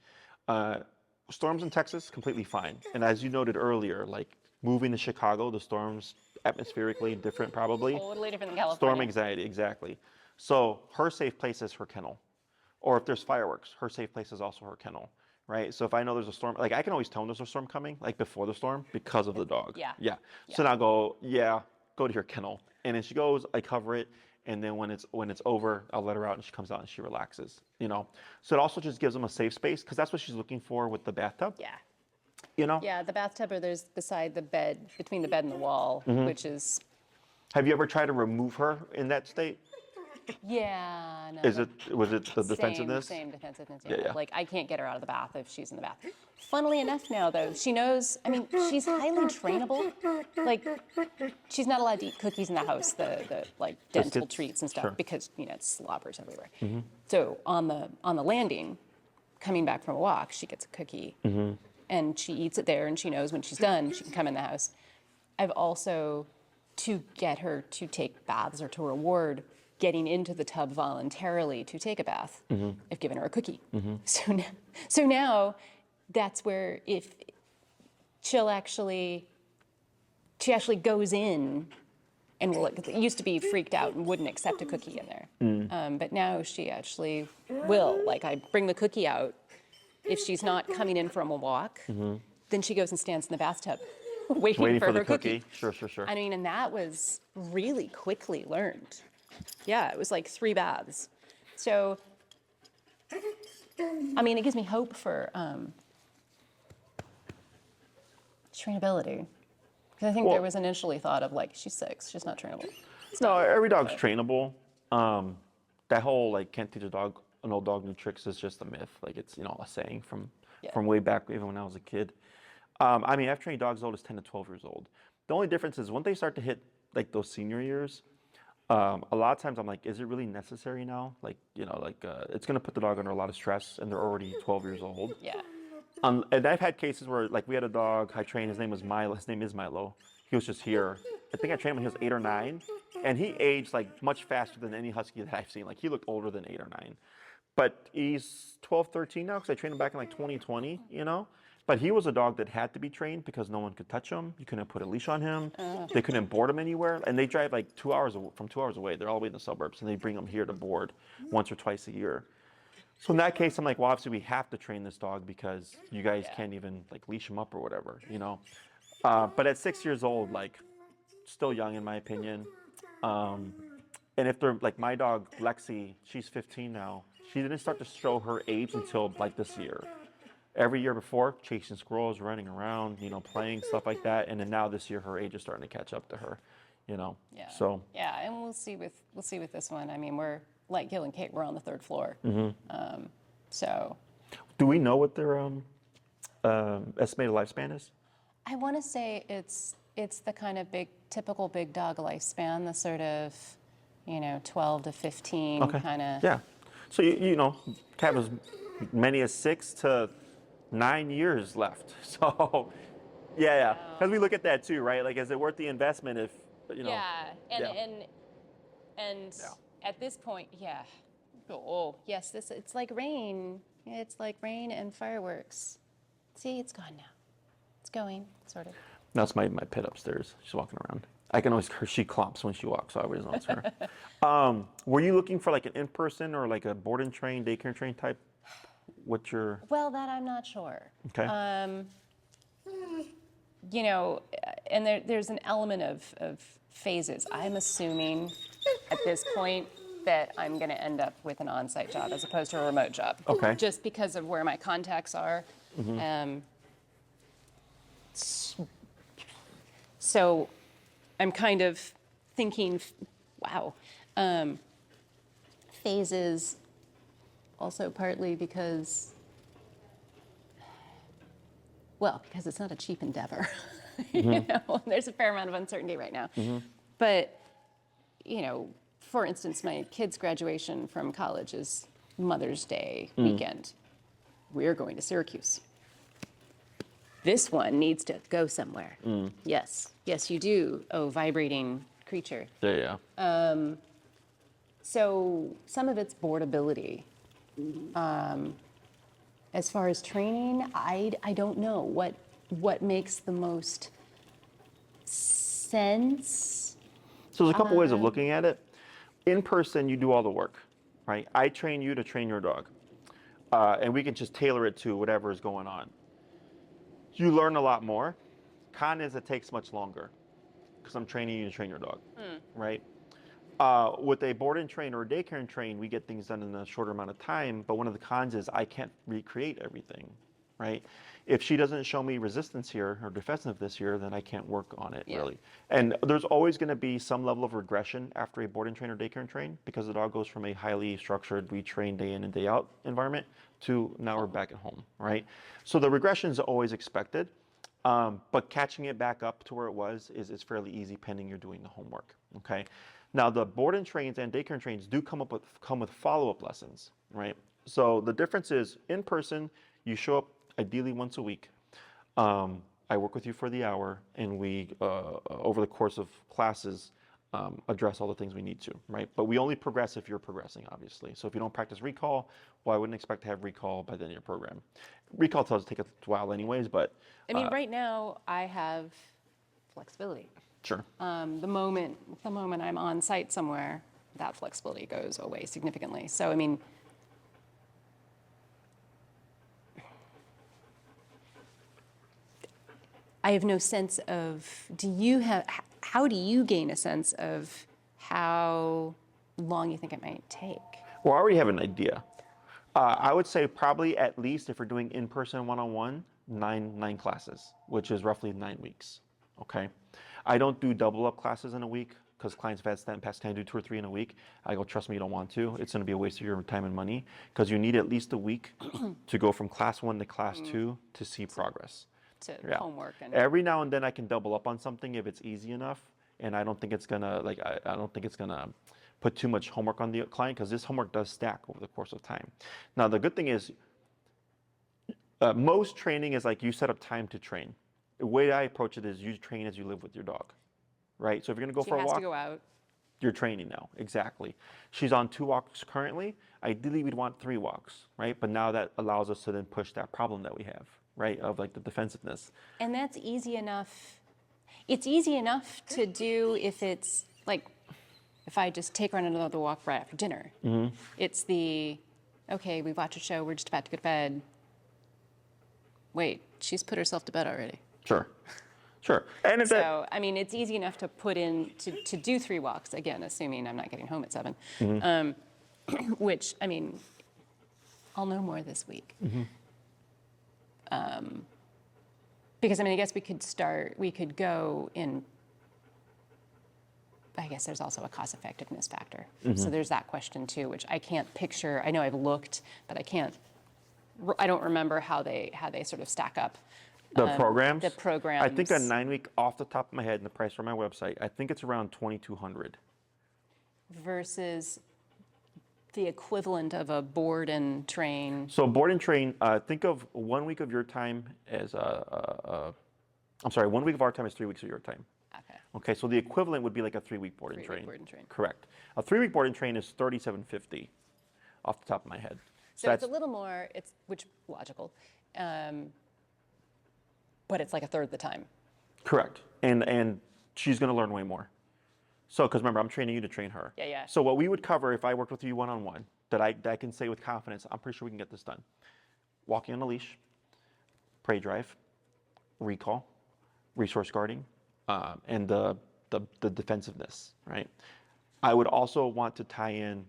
Storms in Texas, completely fine. And as you noted earlier, like moving to Chicago, the storms atmospherically different probably. Totally different than California. Storm anxiety, exactly. So her safe place is her kennel. Or if there's fireworks, her safe place is also her kennel, right? So if I know there's a storm, like I can always tell when there's a storm coming, like before the storm, because of the dog. Yeah. So now go to your kennel. And then she goes, I cover it. And then when it's over, I'll let her out and she comes out and she relaxes, you know? So it also just gives them a safe space, because that's what she's looking for with the bathtub. Yeah. You know? Yeah, the bathtub, or there's beside the bed, between the bed and the wall, which is... Have you ever tried to remove her in that state? Yeah, no. Was it the defensiveness? Same defensiveness. Yeah, yeah. Like I can't get her out of the bath if she's in the bath. Funnily enough, now though, she knows. I mean, she's highly trainable. Like, she's not allowed to eat cookies in the house, the like dental treats and stuff, sure. because it slobbers everywhere. So on the landing, coming back from a walk, she gets a cookie, and she eats it there, and she knows when she's done, she can come in the house. I've also, to get her to take baths or to reward getting into the tub voluntarily to take a bath, I've given her a cookie. So now that's where if she actually goes in and will, it used to be freaked out and wouldn't accept a cookie in there. But now she actually will. Like, I bring the cookie out. If she's not coming in from a walk, then she goes and stands in the bathtub waiting for the her cookie. Sure. I mean, and that was really quickly learned. Yeah, it was like 3 baths. So, I mean, it gives me hope for trainability. Because I think there was initially thought of like, she's 6, she's not trainable. No, every dog's trainable. That whole like can't teach an old dog new tricks is just a myth. Like, it's a saying from way back, even when I was a kid. I mean, I've trained dogs as old as 10 to 12 years old. The only difference is when they start to hit like those senior years, a lot of times I'm like, is it really necessary now? Like, it's going to put the dog under a lot of stress, and they're already 12 years old. Yeah. And I've had cases where, like, we had a dog I trained. His name was Milo. His name is Milo. He was just here. I think I trained him when he was 8 or 9, and he aged like much faster than any husky that I've seen. Like, he looked older than 8 or 9. But he's 12, 13 now because I trained him back in like 2020. But he was a dog that had to be trained because no one could touch him. You couldn't put a leash on him. They couldn't board him anywhere. And they drive like 2 hours from 2 hours away. They're all the way in the suburbs, and they bring him here to board once or twice a year. So in that case, I'm like, well, obviously we have to train this dog because you guys can't even like leash him up or whatever, But at 6 years old, like, still young in my opinion. And if they're like my dog Lexi, she's 15 now. She didn't start to show her age until like this year. Every year before, chasing squirrels, running around, playing, stuff like that. And then now this year, her age is starting to catch up to her, Yeah. So. Yeah, and we'll see with this one. I mean, we're like Gil and Kate. We're on the 3rd floor. So. Do we know what their estimated lifespan is? I want to say it's the kind of typical big dog lifespan, the sort of, 12 to 15 kind of. Yeah. So have as many as 6 to 9 years left. So, yeah. Because we look at that too, right? Like, is it worth the investment if, Yeah, and at this point, Oh, yes, it's like rain. It's like rain and fireworks. See, it's gone now. It's going, sort of. That's my pet upstairs. She's walking around. I can always hear she clomps when she walks, so I always know it's her. Were you looking for like an in-person or like a board and train, daycare train type? What's your... Well, that I'm not sure. Okay. And there's an element of phases. I'm assuming at this point that I'm going to end up with an on-site job as opposed to a remote job. Okay. Just because of where my contacts are. So I'm kind of thinking, wow, phases also partly because it's not a cheap endeavor. There's a fair amount of uncertainty right now. But, for instance, my kid's graduation from college is Mother's Day weekend. We're going to Syracuse. This one needs to go somewhere. Yes, you do. Oh, vibrating creature. Yeah. So some of it's boardability. As far as training, I don't know what makes the most sense. So there's a couple ways of looking at it. In person, you do all the work, right? I train you to train your dog. And we can just tailor it to whatever is going on. You learn a lot more. Con is it takes much longer because I'm training you to train your dog, right? With a board and train or a daycare and train, we get things done in a shorter amount of time. But one of the cons is I can't recreate everything. right? If she doesn't show me resistance here or defensiveness here, then I can't work on it Yeah. really. And there's always going to be some level of regression after a board and train or daycare and train because the dog goes from a highly structured, we train day in and day out environment to now we're back at home, right? So the regression is always expected, but catching it back up to where it was is fairly easy pending you're doing the homework, okay? Now the board and trains and daycare and trains do come with follow-up lessons, right? So the difference is in person, you show up ideally once a week. I work with you for the hour, and we, over the course of classes, address all the things we need to, right? But we only progress if you're progressing, obviously. So if you don't practice recall, well, I wouldn't expect to have recall by the end of your program. Recall does take a while anyways, but... I mean, right now, I have flexibility. Sure. The moment I'm on site somewhere, that flexibility goes away significantly. So, I mean, I have no sense of, how do you gain a sense of how long you think it might take? Well, I already have an idea. I would say probably at least if we're doing in-person one-on-one, nine classes, which is roughly 9 weeks, okay? I don't do double up classes in a week because clients have had past time to do 2 or 3 in a week. I go, trust me, you don't want to. It's going to be a waste of your time and money because you need at least a week to go from class 1 to class 2 to see progress. To Yeah. homework and Every now and then I can double up on something if it's easy enough, and I don't think it's gonna I don't think it's gonna put too much homework on the client because this homework does stack over the course of time. Now the good thing is, most training is like you set up time to train. The way I approach it is you train as you live with your dog, right? So if you're gonna go she for a has walk, to go out. you're training now, exactly. She's on 2 walks currently. Ideally, we'd want 3 walks, right? But now that allows us to then push that problem that we have, right? Of like the defensiveness. And that's easy enough. It's easy enough to do if it's like, if I just take her on another walk right after dinner. Mm-hmm. It's the, okay, we've watched a show, we're just about to go to bed. Wait, she's put herself to bed already. Sure, sure. And if that, So, I mean, it's easy enough to put in, to do 3 walks, again, assuming I'm not getting home at 7. Which, I mean, I'll know more this week. Because, I mean, I guess we could go in, I guess there's also a cost effectiveness factor. So there's that question too, which I can't picture. I know I've looked, but I don't remember how they sort of stack up. the programs? The programs. I think a 9-week off the top of my head, and the price from my website, I think it's around $2,200. Versus the equivalent of a board and train. So board and train, think of 1 week of your time as I'm sorry, 1 week of our time is 3 weeks of your time. Okay. Okay, so the equivalent would be like a 3-week board and 3-week train. board and train. Correct. A 3-week board and train is $3,750 off the top of my head. So it's a little more, which logical, but it's like a third the time. Correct. And she's going to learn way more. So, because remember, I'm training you to train her. Yeah, yeah. So what we would cover if I worked with you one-on-one, that I can say with confidence, I'm pretty sure we can get this done. Walking on a leash, prey drive, recall, resource guarding, and the defensiveness, right? I would also want to tie in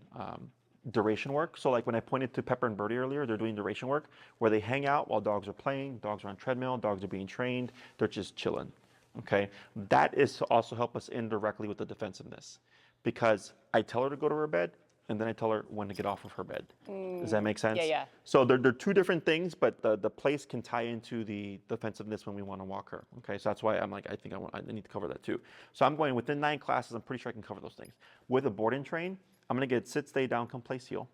duration work. So like when I pointed to Pepper and Birdie earlier, they're doing duration work where they hang out while dogs are playing, dogs are on treadmill, dogs are being trained, they're just chilling. Okay, that is to also help us indirectly with the defensiveness, because I tell her to go to her bed, and then I tell her when to get off of her bed. Does that make sense? Yeah, yeah. So they're 2 different things, but the place can tie into the defensiveness when we want to walk her. Okay, so that's why I'm like, I think I need to cover that too. So I'm going within 9 classes. I'm pretty sure I can cover those things. With a board and train, I'm going to get sit, stay, down, come, place, heel.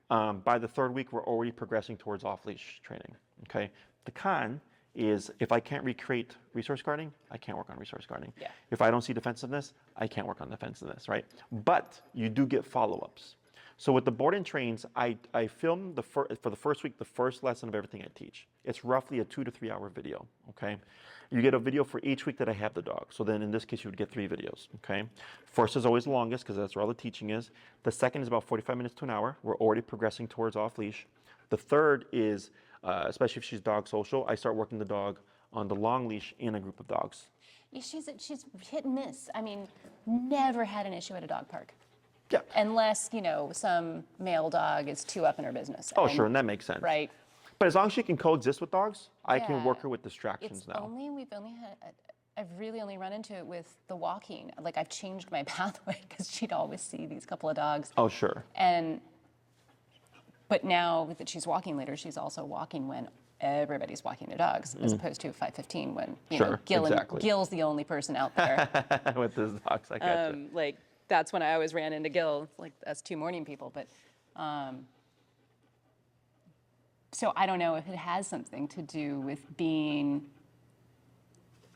By the 3rd week, we're already progressing towards off-leash training. Okay, the con is if I can't recreate resource guarding, I can't work on resource guarding. Yeah. If I don't see defensiveness, I can't work on defensiveness, right? But you do get follow-ups. So with the board and trains, I film for the first week, the first lesson of everything I teach. It's roughly a 2 to 3 hour video, okay? You get a video for each week that I have the dog. So then in this case, you would get 3 videos, okay? First is always the longest because that's where all the teaching is. The second is about 45 minutes to an hour. We're already progressing towards off-leash. The third is, especially if she's dog social, I start working the dog on the long leash in a group of dogs. Yeah, she's hit and miss. I mean, never had an issue at a dog park. Yeah. Unless, some male dog is too up in her business. Oh, sure, and that makes sense. Right. But as long as she can coexist with dogs, I can Yeah. work her with distractions now. We've only had, I've really only run into it with the walking. Like I've changed my pathway because she'd always see these couple of dogs. Oh, sure. But now that she's walking later, she's also walking when everybody's walking their dogs, as opposed to 5:15 when Sure, exactly. Gil's the only person out there. With those dogs, I gotcha. Like that's when I always ran into Gil, like us two morning people. But so I don't know if it has something to do with being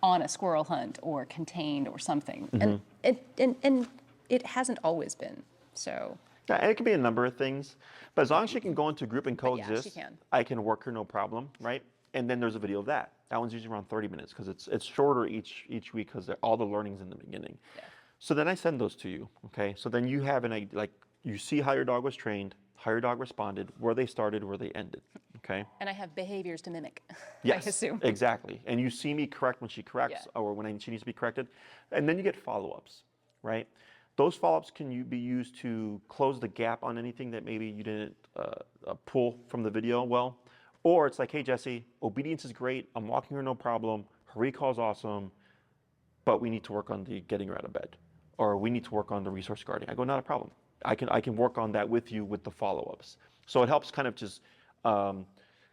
on a squirrel hunt or contained or something, and it hasn't always been. So. Yeah, and it can be a number of things, but as long as she can go into a group and coexist, she can. I can work her no problem, right? And then there's a video of that. That one's usually around 30 minutes because it's shorter each week because all the learning's in the beginning. Yeah. So then I send those to you, okay? So then you have you see how your dog was trained, how your dog responded, where they started, where they ended, okay? And I have behaviors to mimic, Yes, I assume. exactly. And you see me correct when she corrects or when she needs to be corrected. And then you get follow-ups, right? Those follow-ups can be used to close the gap on anything that maybe you didn't pull from the video well. Or it's like, hey, Jesse, obedience is great. I'm walking her no problem. Her recall's awesome. But we need to work on the getting her out of bed. Or we need to work on the resource guarding. I go, not a problem. I can work on that with you with the follow-ups. So it helps kind of just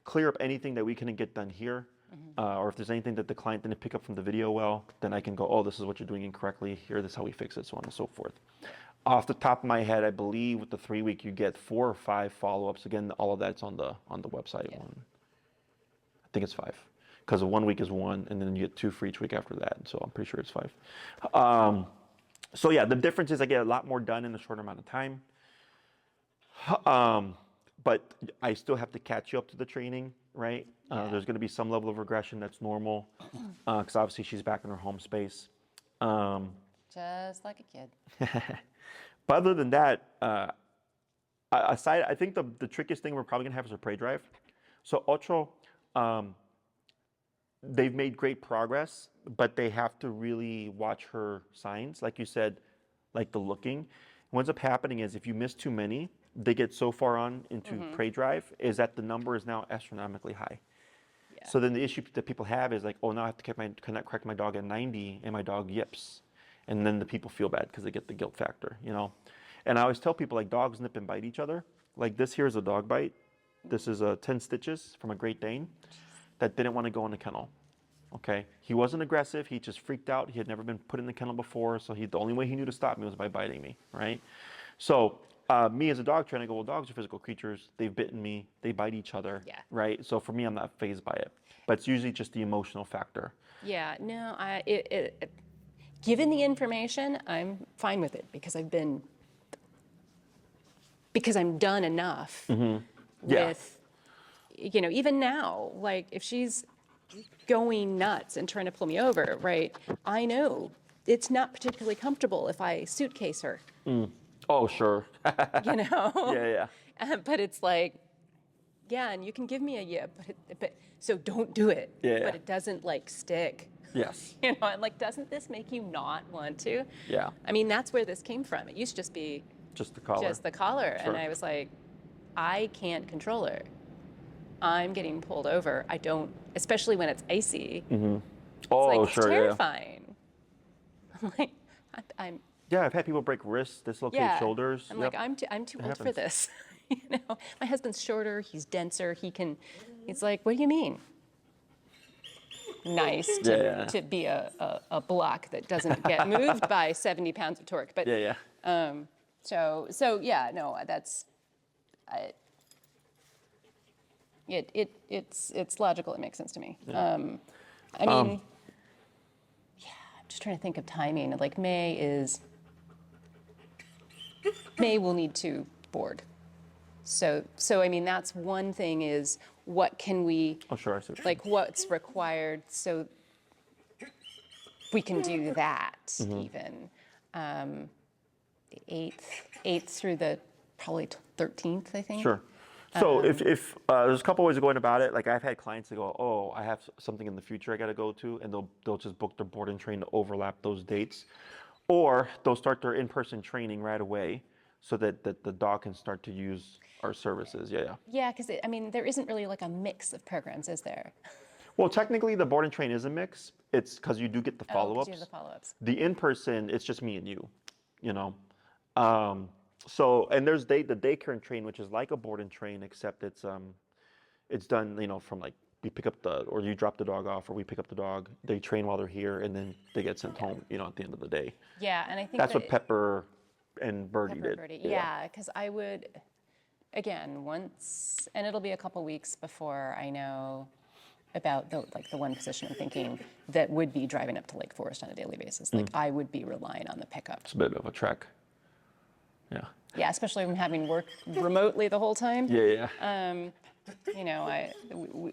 clear up anything that we couldn't get done here. Or if there's anything that the client didn't pick up from the video well, then I can go, oh, this is what you're doing incorrectly. Here, this is how we fix it, so on and so forth. Off the top of my head, I believe with the 3-week, you get 4 or 5 follow-ups. Again, all of that's on the website. Yeah. I think it's 5, because 1 week is 1, and then you get 2 for each week after that. So I'm pretty sure it's 5. So yeah, the difference is I get a lot more done in a shorter amount of time. But I still have to catch you up to the training, right? There's going to be some level of regression that's normal, because obviously she's back in her home space. Just like a kid. But other than that, I think the trickiest thing we're probably going to have is her prey drive. So Ocho, they've made great progress, but they have to really watch her signs. Like you said, like the looking. What ends up happening is if you miss too many, they get so far on into prey drive is that the number is now astronomically high. Yeah. So then the issue that people have is like, oh, now I have to correct my dog at 90 and my dog yips. And then the people feel bad because they get the guilt factor, you know? And I always tell people like dogs nip and bite each other. Like this here is a dog bite. This is 10 stitches from a Great Dane that didn't want to go in the kennel. Okay, he wasn't aggressive. He just freaked out. He had never been put in the kennel before, so the only way he knew to stop me was by biting me, right? So me as a dog trainer, I go, well, dogs are physical creatures. They've bitten me. They bite each other, right? So for me, I'm not fazed by it. But it's usually just the emotional factor. Yeah, no, given the information, I'm fine with it because I'm done enough with, you know, even now, like if she's going nuts and trying to pull me over, right? I know it's not particularly comfortable if I suitcase her. Oh, sure. You know? Yeah. But it's like, yeah, and you can give me a yip, but so don't do it. Yeah. But it doesn't like stick. Yes. You know, I'm like, doesn't this make you not want to? Yeah. I mean, that's where this came from. It used to just be just the collar. Just the collar. Sure. And I was like, I can't control her. I'm getting pulled over. I don't, especially when it's icy. Oh, it's like, sure. It's terrifying. I'm like, I'm. Yeah, I've had people break wrists, dislocate shoulders. I'm like, I'm too old for this. You know, my husband's shorter. He's denser. He's like, what do you mean? Nice to be a block that doesn't get moved by 70 pounds of torque. But so yeah, no, that's it's logical. It makes sense to me. I mean, I'm just trying to think of timing. Like May will need to board. So I mean, that's one thing is what can we, oh, sure, I see. like what's required so we can do that even. The 8th through the probably 13th, I think. Sure. So if there's a couple ways of going about it. Like I've had clients that go, oh, I have something in the future I got to go to, and they'll just book their board and train to overlap those dates, or they'll start their in-person training right away. so that the dog can start to use our services. Yeah. Yeah, because I mean, there isn't really like a mix of programs, is there? Well, technically, the board and train is a mix. It's because you do get the Oh, 'cause follow-ups. you have the follow-ups. The in-person, it's just me and you know. So, and there's the daycare and train, which is like a board and train, except it's done, from like we pick up or you drop the dog off, or we pick up the dog. They train while they're here, and then they get sent home, at the end of the day. Yeah, and I think That's that what Pepper and Birdie Pepper did. Birdie. Yeah, because I would, again, once, and it'll be a couple weeks before I know about the one position I'm thinking that would be driving up to Lake Forest on a daily basis. Like I would be relying on the pickup. It's a bit of a trek. Yeah. Yeah, especially when having worked remotely the whole time. Yeah.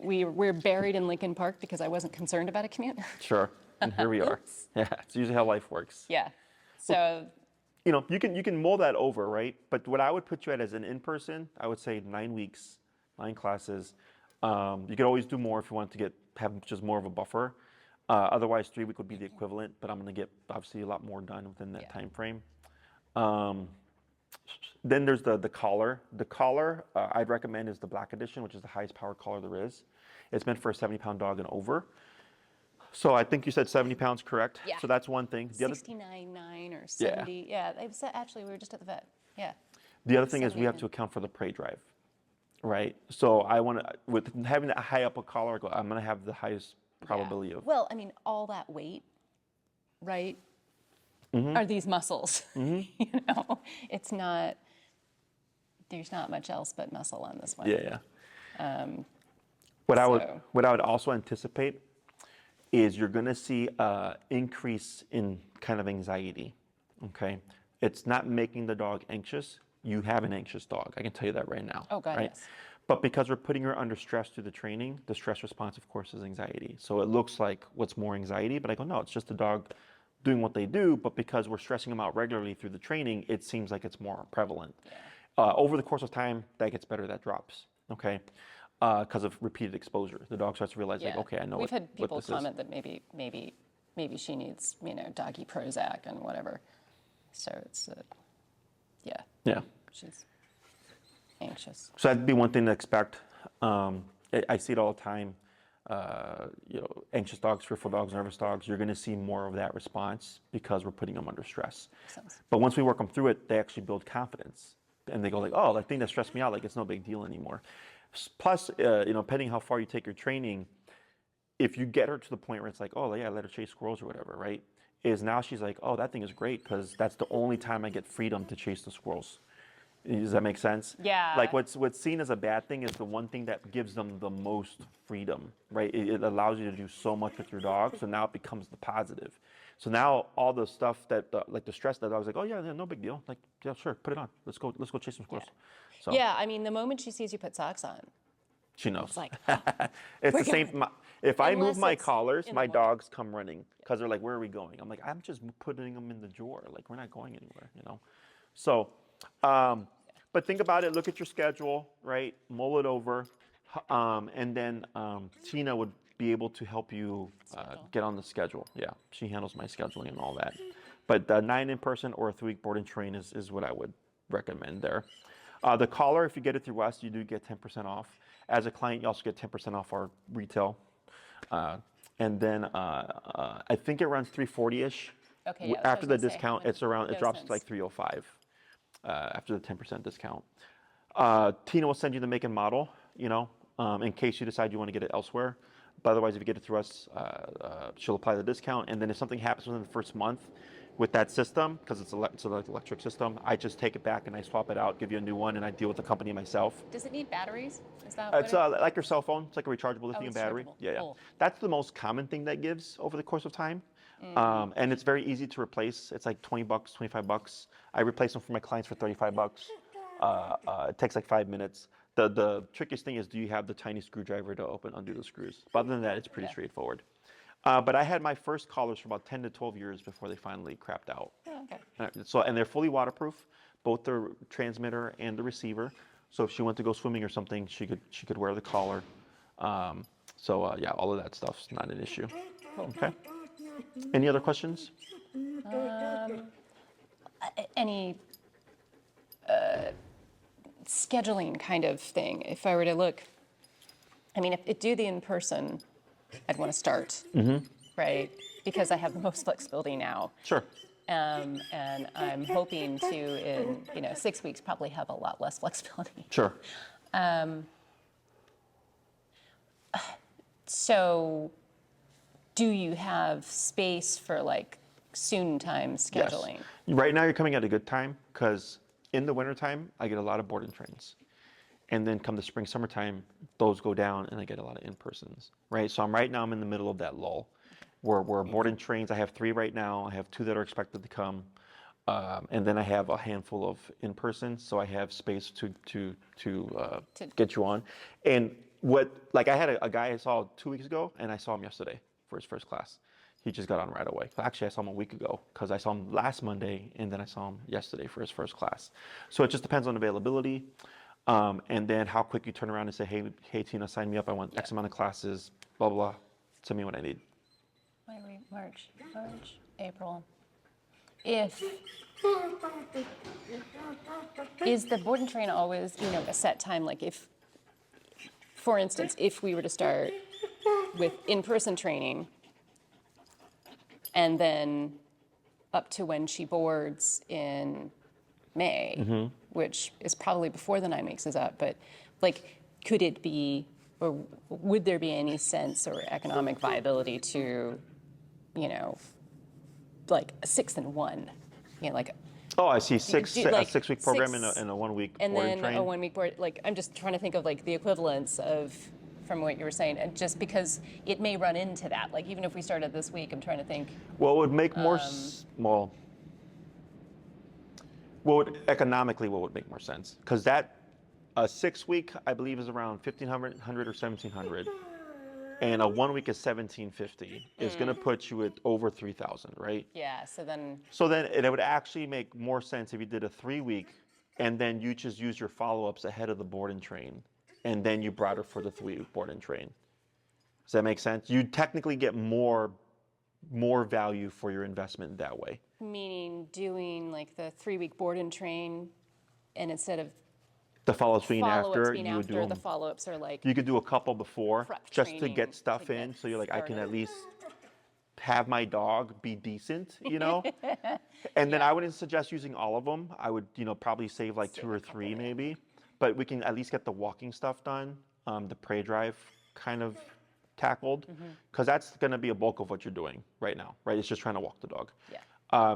We're buried in Lincoln Park because I wasn't concerned about a commute. Sure. And here we are. Yeah. It's usually how life works. Yeah. So. You can mull that over, right? But what I would put you at as an in-person, I would say 9 weeks, 9 classes. You could always do more if you want to have just more of a buffer. Otherwise, 3 week would be the equivalent, but I'm going to get obviously a lot more done within that time frame. Then there's the collar. The collar I'd recommend is the black edition, which is the highest power collar there is. It's meant for a 70-pound dog and over. So I think you said 70 pounds, correct? Yeah. So that's one thing. 69.9 or 70. Yeah. Actually, we were just at the vet. Yeah. The other thing is we have to account for the prey drive, right? So I want to, with having that high up a collar, I'm going to have the highest probability of. Well, I mean, all that weight, right, are these muscles. It's not, there's not much else but muscle on this one. Yeah. What I would also anticipate is you're going to see an increase in kind of anxiety, okay? It's not making the dog anxious. You have an anxious dog. I can tell you that right now. Oh, God, right? yes. But because we're putting her under stress through the training, the stress response, of course, is anxiety. So it looks like what's more anxiety, but I go, no, it's just the dog doing what they do, but because we're stressing them out regularly through the training, it seems like it's more prevalent. Yeah. Over the course of time, that gets better, that drops, okay? Because of repeated exposure. The dog starts to realize, like, okay, I know We've had people what this comment is. that maybe she needs, doggy Prozac and whatever. So it's, Yeah. she's anxious. So that'd be one thing to expect. I see it all the time. Anxious dogs, fearful dogs, nervous dogs, you're going to see more of that response because we're putting them under stress. But once we work them through it, they actually build confidence. And they go like, oh, that thing that stressed me out, like it's no big deal anymore. Plus, depending how far you take your training, if you get her to the point where it's like, oh, yeah, let her chase squirrels or whatever, right? Is now she's like, oh, that thing is great because that's the only time I get freedom to chase the squirrels. Does that make sense? Yeah. Like what's seen as a bad thing is the one thing that gives them the most freedom, right? It allows you to do so much with your dog, so now it becomes the positive. So now all the stuff that, like the stress, that dog's like, oh yeah, no big deal. Like, yeah, sure, put it on. Let's go chase some squirrels. Yeah. So, Yeah, I mean, the moment she sees you put socks on, she knows. it's like, it's the same. If I move Unless my it's collars, in the my morning. dogs come running because they're like, where are we going? I'm like, I'm just putting them in the drawer. Like, we're not going anywhere, So, but think about it. Look at your schedule, right? Mull it over. And then Tina would be able to help you get on the schedule. Yeah, she handles my scheduling and all that. But 9 in person or a 3-week board and train is what I would recommend there. The collar, if you get it through us, you do get 10% off. As a client, you also get 10% off our retail. And then I think it runs $340-ish. Okay, yeah, After the I was gonna say, discount, how it many drops to dozens? like $305 after the 10% discount. Tina will send you the make and model, in case you decide you want to get it elsewhere. But otherwise, if you get it through us, she'll apply the discount. And then if something happens within the first month with that system, because it's an electric system, I just take it back and I swap it out, give you a new one, and I deal with the company myself. Does it need batteries? Is that It's what like your cell phone. It's like a rechargeable lithium it's battery. chargeable. Yeah. Cool. That's the most common thing that gives over the course of time. And it's very easy to replace. It's like $20, $25. I replace them for my clients for $35. It takes like 5 minutes. The trickiest thing is, do you have the tiny screwdriver to undo the screws? But other than that, it's pretty straightforward. But I had my first collars for about 10 to 12 years before they finally crapped out. Oh, okay. And they're fully waterproof, both the transmitter and the receiver. So if she went to go swimming or something, she could wear the collar. Yeah, all of that stuff's not an issue. Cool. Okay. Any other questions? scheduling kind of thing. If I were to look, I mean, if it do the in-person, I'd want to start, right? Because I have the most flexibility now. Sure. And I'm hoping to, in 6 weeks, probably have a lot less flexibility. Sure. So do you have space for like soon time scheduling? Yes. Right now you're coming at a good time because in the wintertime, I get a lot of board and trains. And then come the spring, summertime, those go down and I get a lot of in-persons, right? So right now I'm in the middle of that lull where board and trains, I have 3 right now. I have 2 that are expected to come. And then I have a handful of in-person, so I have space to get you on. And I had a guy I saw 2 weeks ago and I saw him yesterday for his first class. He just got on right away. Actually, I saw him a week ago because I saw him last Monday and then I saw him yesterday for his first class. So it just depends on availability. And then how quick you turn around and say, hey, Tina, sign me up. I want X amount of classes, blah, blah, blah. Send me what I need. March, April. Is the board and train always, a set time? Like if, for instance, if we were to start with in-person training and then up to when she boards in May, which is probably before the 9 weeks is up, but like, could it be, or would there be any sense or economic viability to, like a 6 and 1, like. Oh, I see. A 6-week program and a 1 week and board then and train. a 1 week board. Like, I'm just trying to think of like the equivalence of, from what you were saying, and just because it may run into that. Like, even if we started this week, I'm trying to think. Well, it would make more, economically, what would make more sense? Because a 6 week, I believe, is around $1,500 or $1,700. And a 1 week is $1,750. It's going to put you at over $3,000, right? Yeah. So then it would actually make more sense if you did a 3 week, and then you just use your follow-ups ahead of the board and train, and then you brought her for the 3 week board and train. Does that make sense? You technically get more value for your investment that way. Meaning doing like the 3 week board and train, and instead of the follow-ups being after, you would do them. The follow-ups are like you could do a couple before just to get stuff to in, get so you're like, I can started. at least have my dog be decent, And then I wouldn't suggest using all of them. I would, probably save like 2 or 3 maybe, but we can at least get the walking stuff done, the prey drive kind of tackled, because that's going to be a bulk of what you're doing right now, right? It's just trying to walk the dog. Yeah.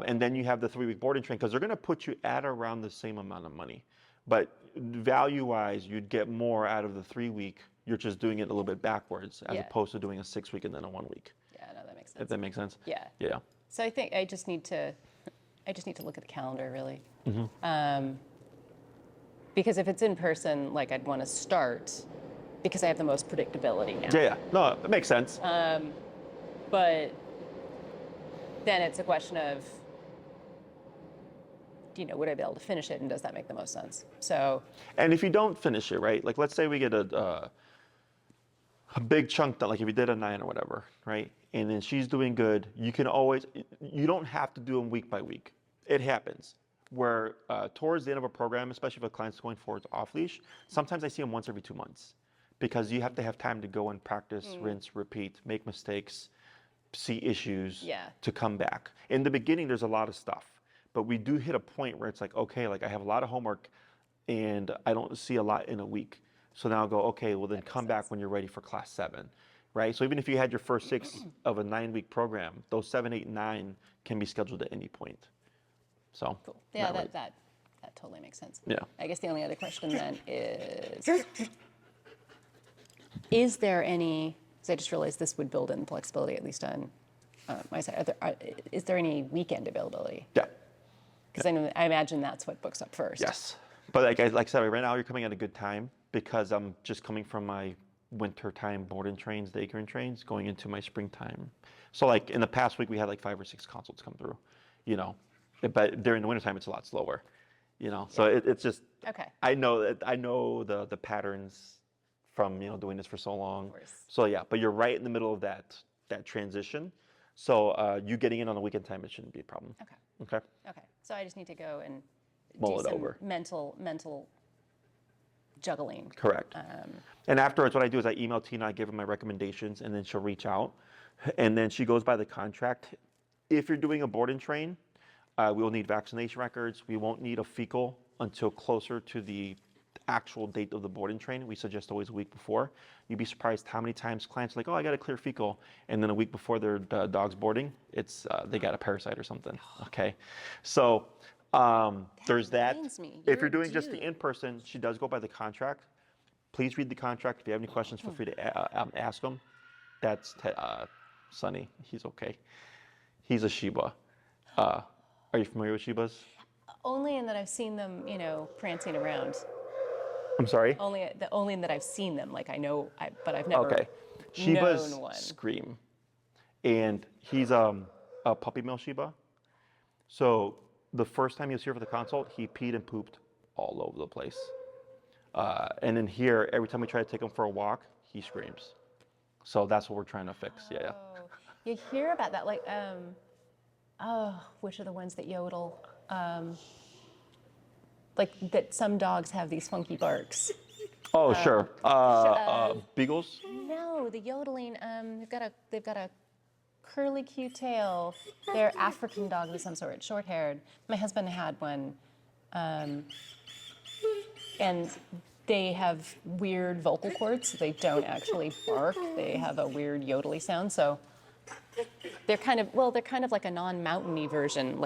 And then you have the 3 week board and train, because they're going to put you at around the same amount of money. But value-wise, you'd get more out of the 3 week. You're just doing it a little bit backwards, as opposed to doing a 6 week and then a 1 week. Yeah, no, that makes sense. If that makes sense. Yeah. Yeah. So I think I just need to look at the calendar, really. Because if it's in person, like, I'd want to start because I have the most predictability now. Yeah. No, it makes sense. But then it's a question of, would I be able to finish it, and does that make the most sense? So. And if you don't finish it, right? Like, let's say we get a big chunk done, like if you did a 9 or whatever, right? And then she's doing good. You don't have to do them week by week. It happens. Where towards the end of a program, especially if a client's going forward off leash, sometimes I see them once every 2 months, because you have to have time to go and practice, rinse, repeat, make mistakes, see issues to come back. In the beginning, there's a lot of stuff. But we do hit a point where it's like, okay, like I have a lot of homework and I don't see a lot in a week. So now I'll go, okay, well then come back when you're ready for class 7, right? So even if you had your first 6 of a 9 week program, those 7, 8, 9 can be scheduled at any point. So. Cool. Yeah, that totally makes sense. Yeah. I guess the only other question then is there any, because I just realized this would build in flexibility, at least on my side, is there any weekend availability? Yeah. Because I imagine that's what books up first. Yes. But like I said, right now you're coming at a good time, because I'm just coming from my wintertime board and trains, daycare and trains, going into my springtime. So like in the past week, we had like 5 or 6 consults come through, But during the wintertime, it's a lot slower, So it's just, okay. I know the patterns from, doing this for so long. Of course. So yeah, but you're right in the middle of that transition. So you getting in on the weekend time, it shouldn't be a problem. Okay. Okay. Okay. So I just need to go and mull do it some over. mental juggling. Correct. And afterwards, what I do is I email Tina, I give her my recommendations, and then she'll reach out. And then she goes by the contract. If you're doing a board and train, we will need vaccination records. We won't need a fecal until closer to the actual date of the board and train. We suggest always a week before. You'd be surprised how many times clients are like, oh, I got a clear fecal. And then a week before their dog's boarding, it's they got a parasite or something. Okay. So there's that. reminds me, If you're you're doing just the due. in-person, she does go by the contract. Please read the contract. If you have any questions, feel free to ask them. That's Sonny. He's okay. He's a Shiba. Are you familiar with Shibas? Only in that I've seen them, prancing around. I'm sorry? Only in that I've seen them. Like I know, but I've never Okay. Shibas known one. scream. And he's a puppy mill Shiba. So the first time he was here for the consult, he peed and pooped all over the place. And then here, every time we try to take him for a walk, he screams. So that's what we're trying to fix. Yeah. Oh, you hear about that? Like, which are the ones that yodel? Like that some dogs have these funky barks. Oh, sure. Beagles? No, the yodeling. They've got a curly cute tail. They're African dogs of some sort, short-haired. My husband had one, and they have weird vocal cords. They don't actually bark. They have a weird yodely sound. So they're kind of like a non-mountainy version,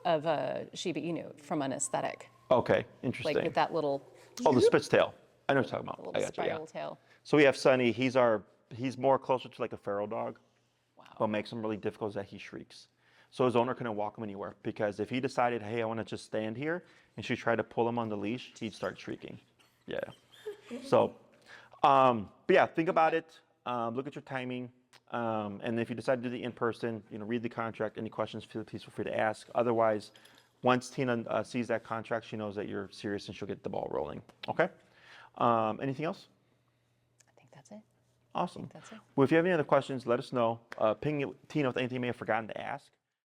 of a Shiba Inu from an aesthetic, Okay, interesting. like with that little Oh, the spitz tail. I know what you're talking about. little I got you, yeah. spiral tail. So we have Sonny. He's more closer to like a feral dog. Wow. What makes him really difficult is that he shrieks. So his owner couldn't walk him anywhere because if he decided, hey, I want to just stand here, and she tried to pull him on the leash, he'd start shrieking. Yeah. So, but yeah, think about it. Look at your timing. And if you decide to do the in-person, read the contract. Any questions, please feel free to ask. Otherwise, once Tina sees that contract, she knows that you're serious and she'll get the ball rolling. Okay? Anything else? I think that's it. Awesome. That's it. Well, if you have any other questions, let us know. Ping Tina with anything you may have forgotten to ask.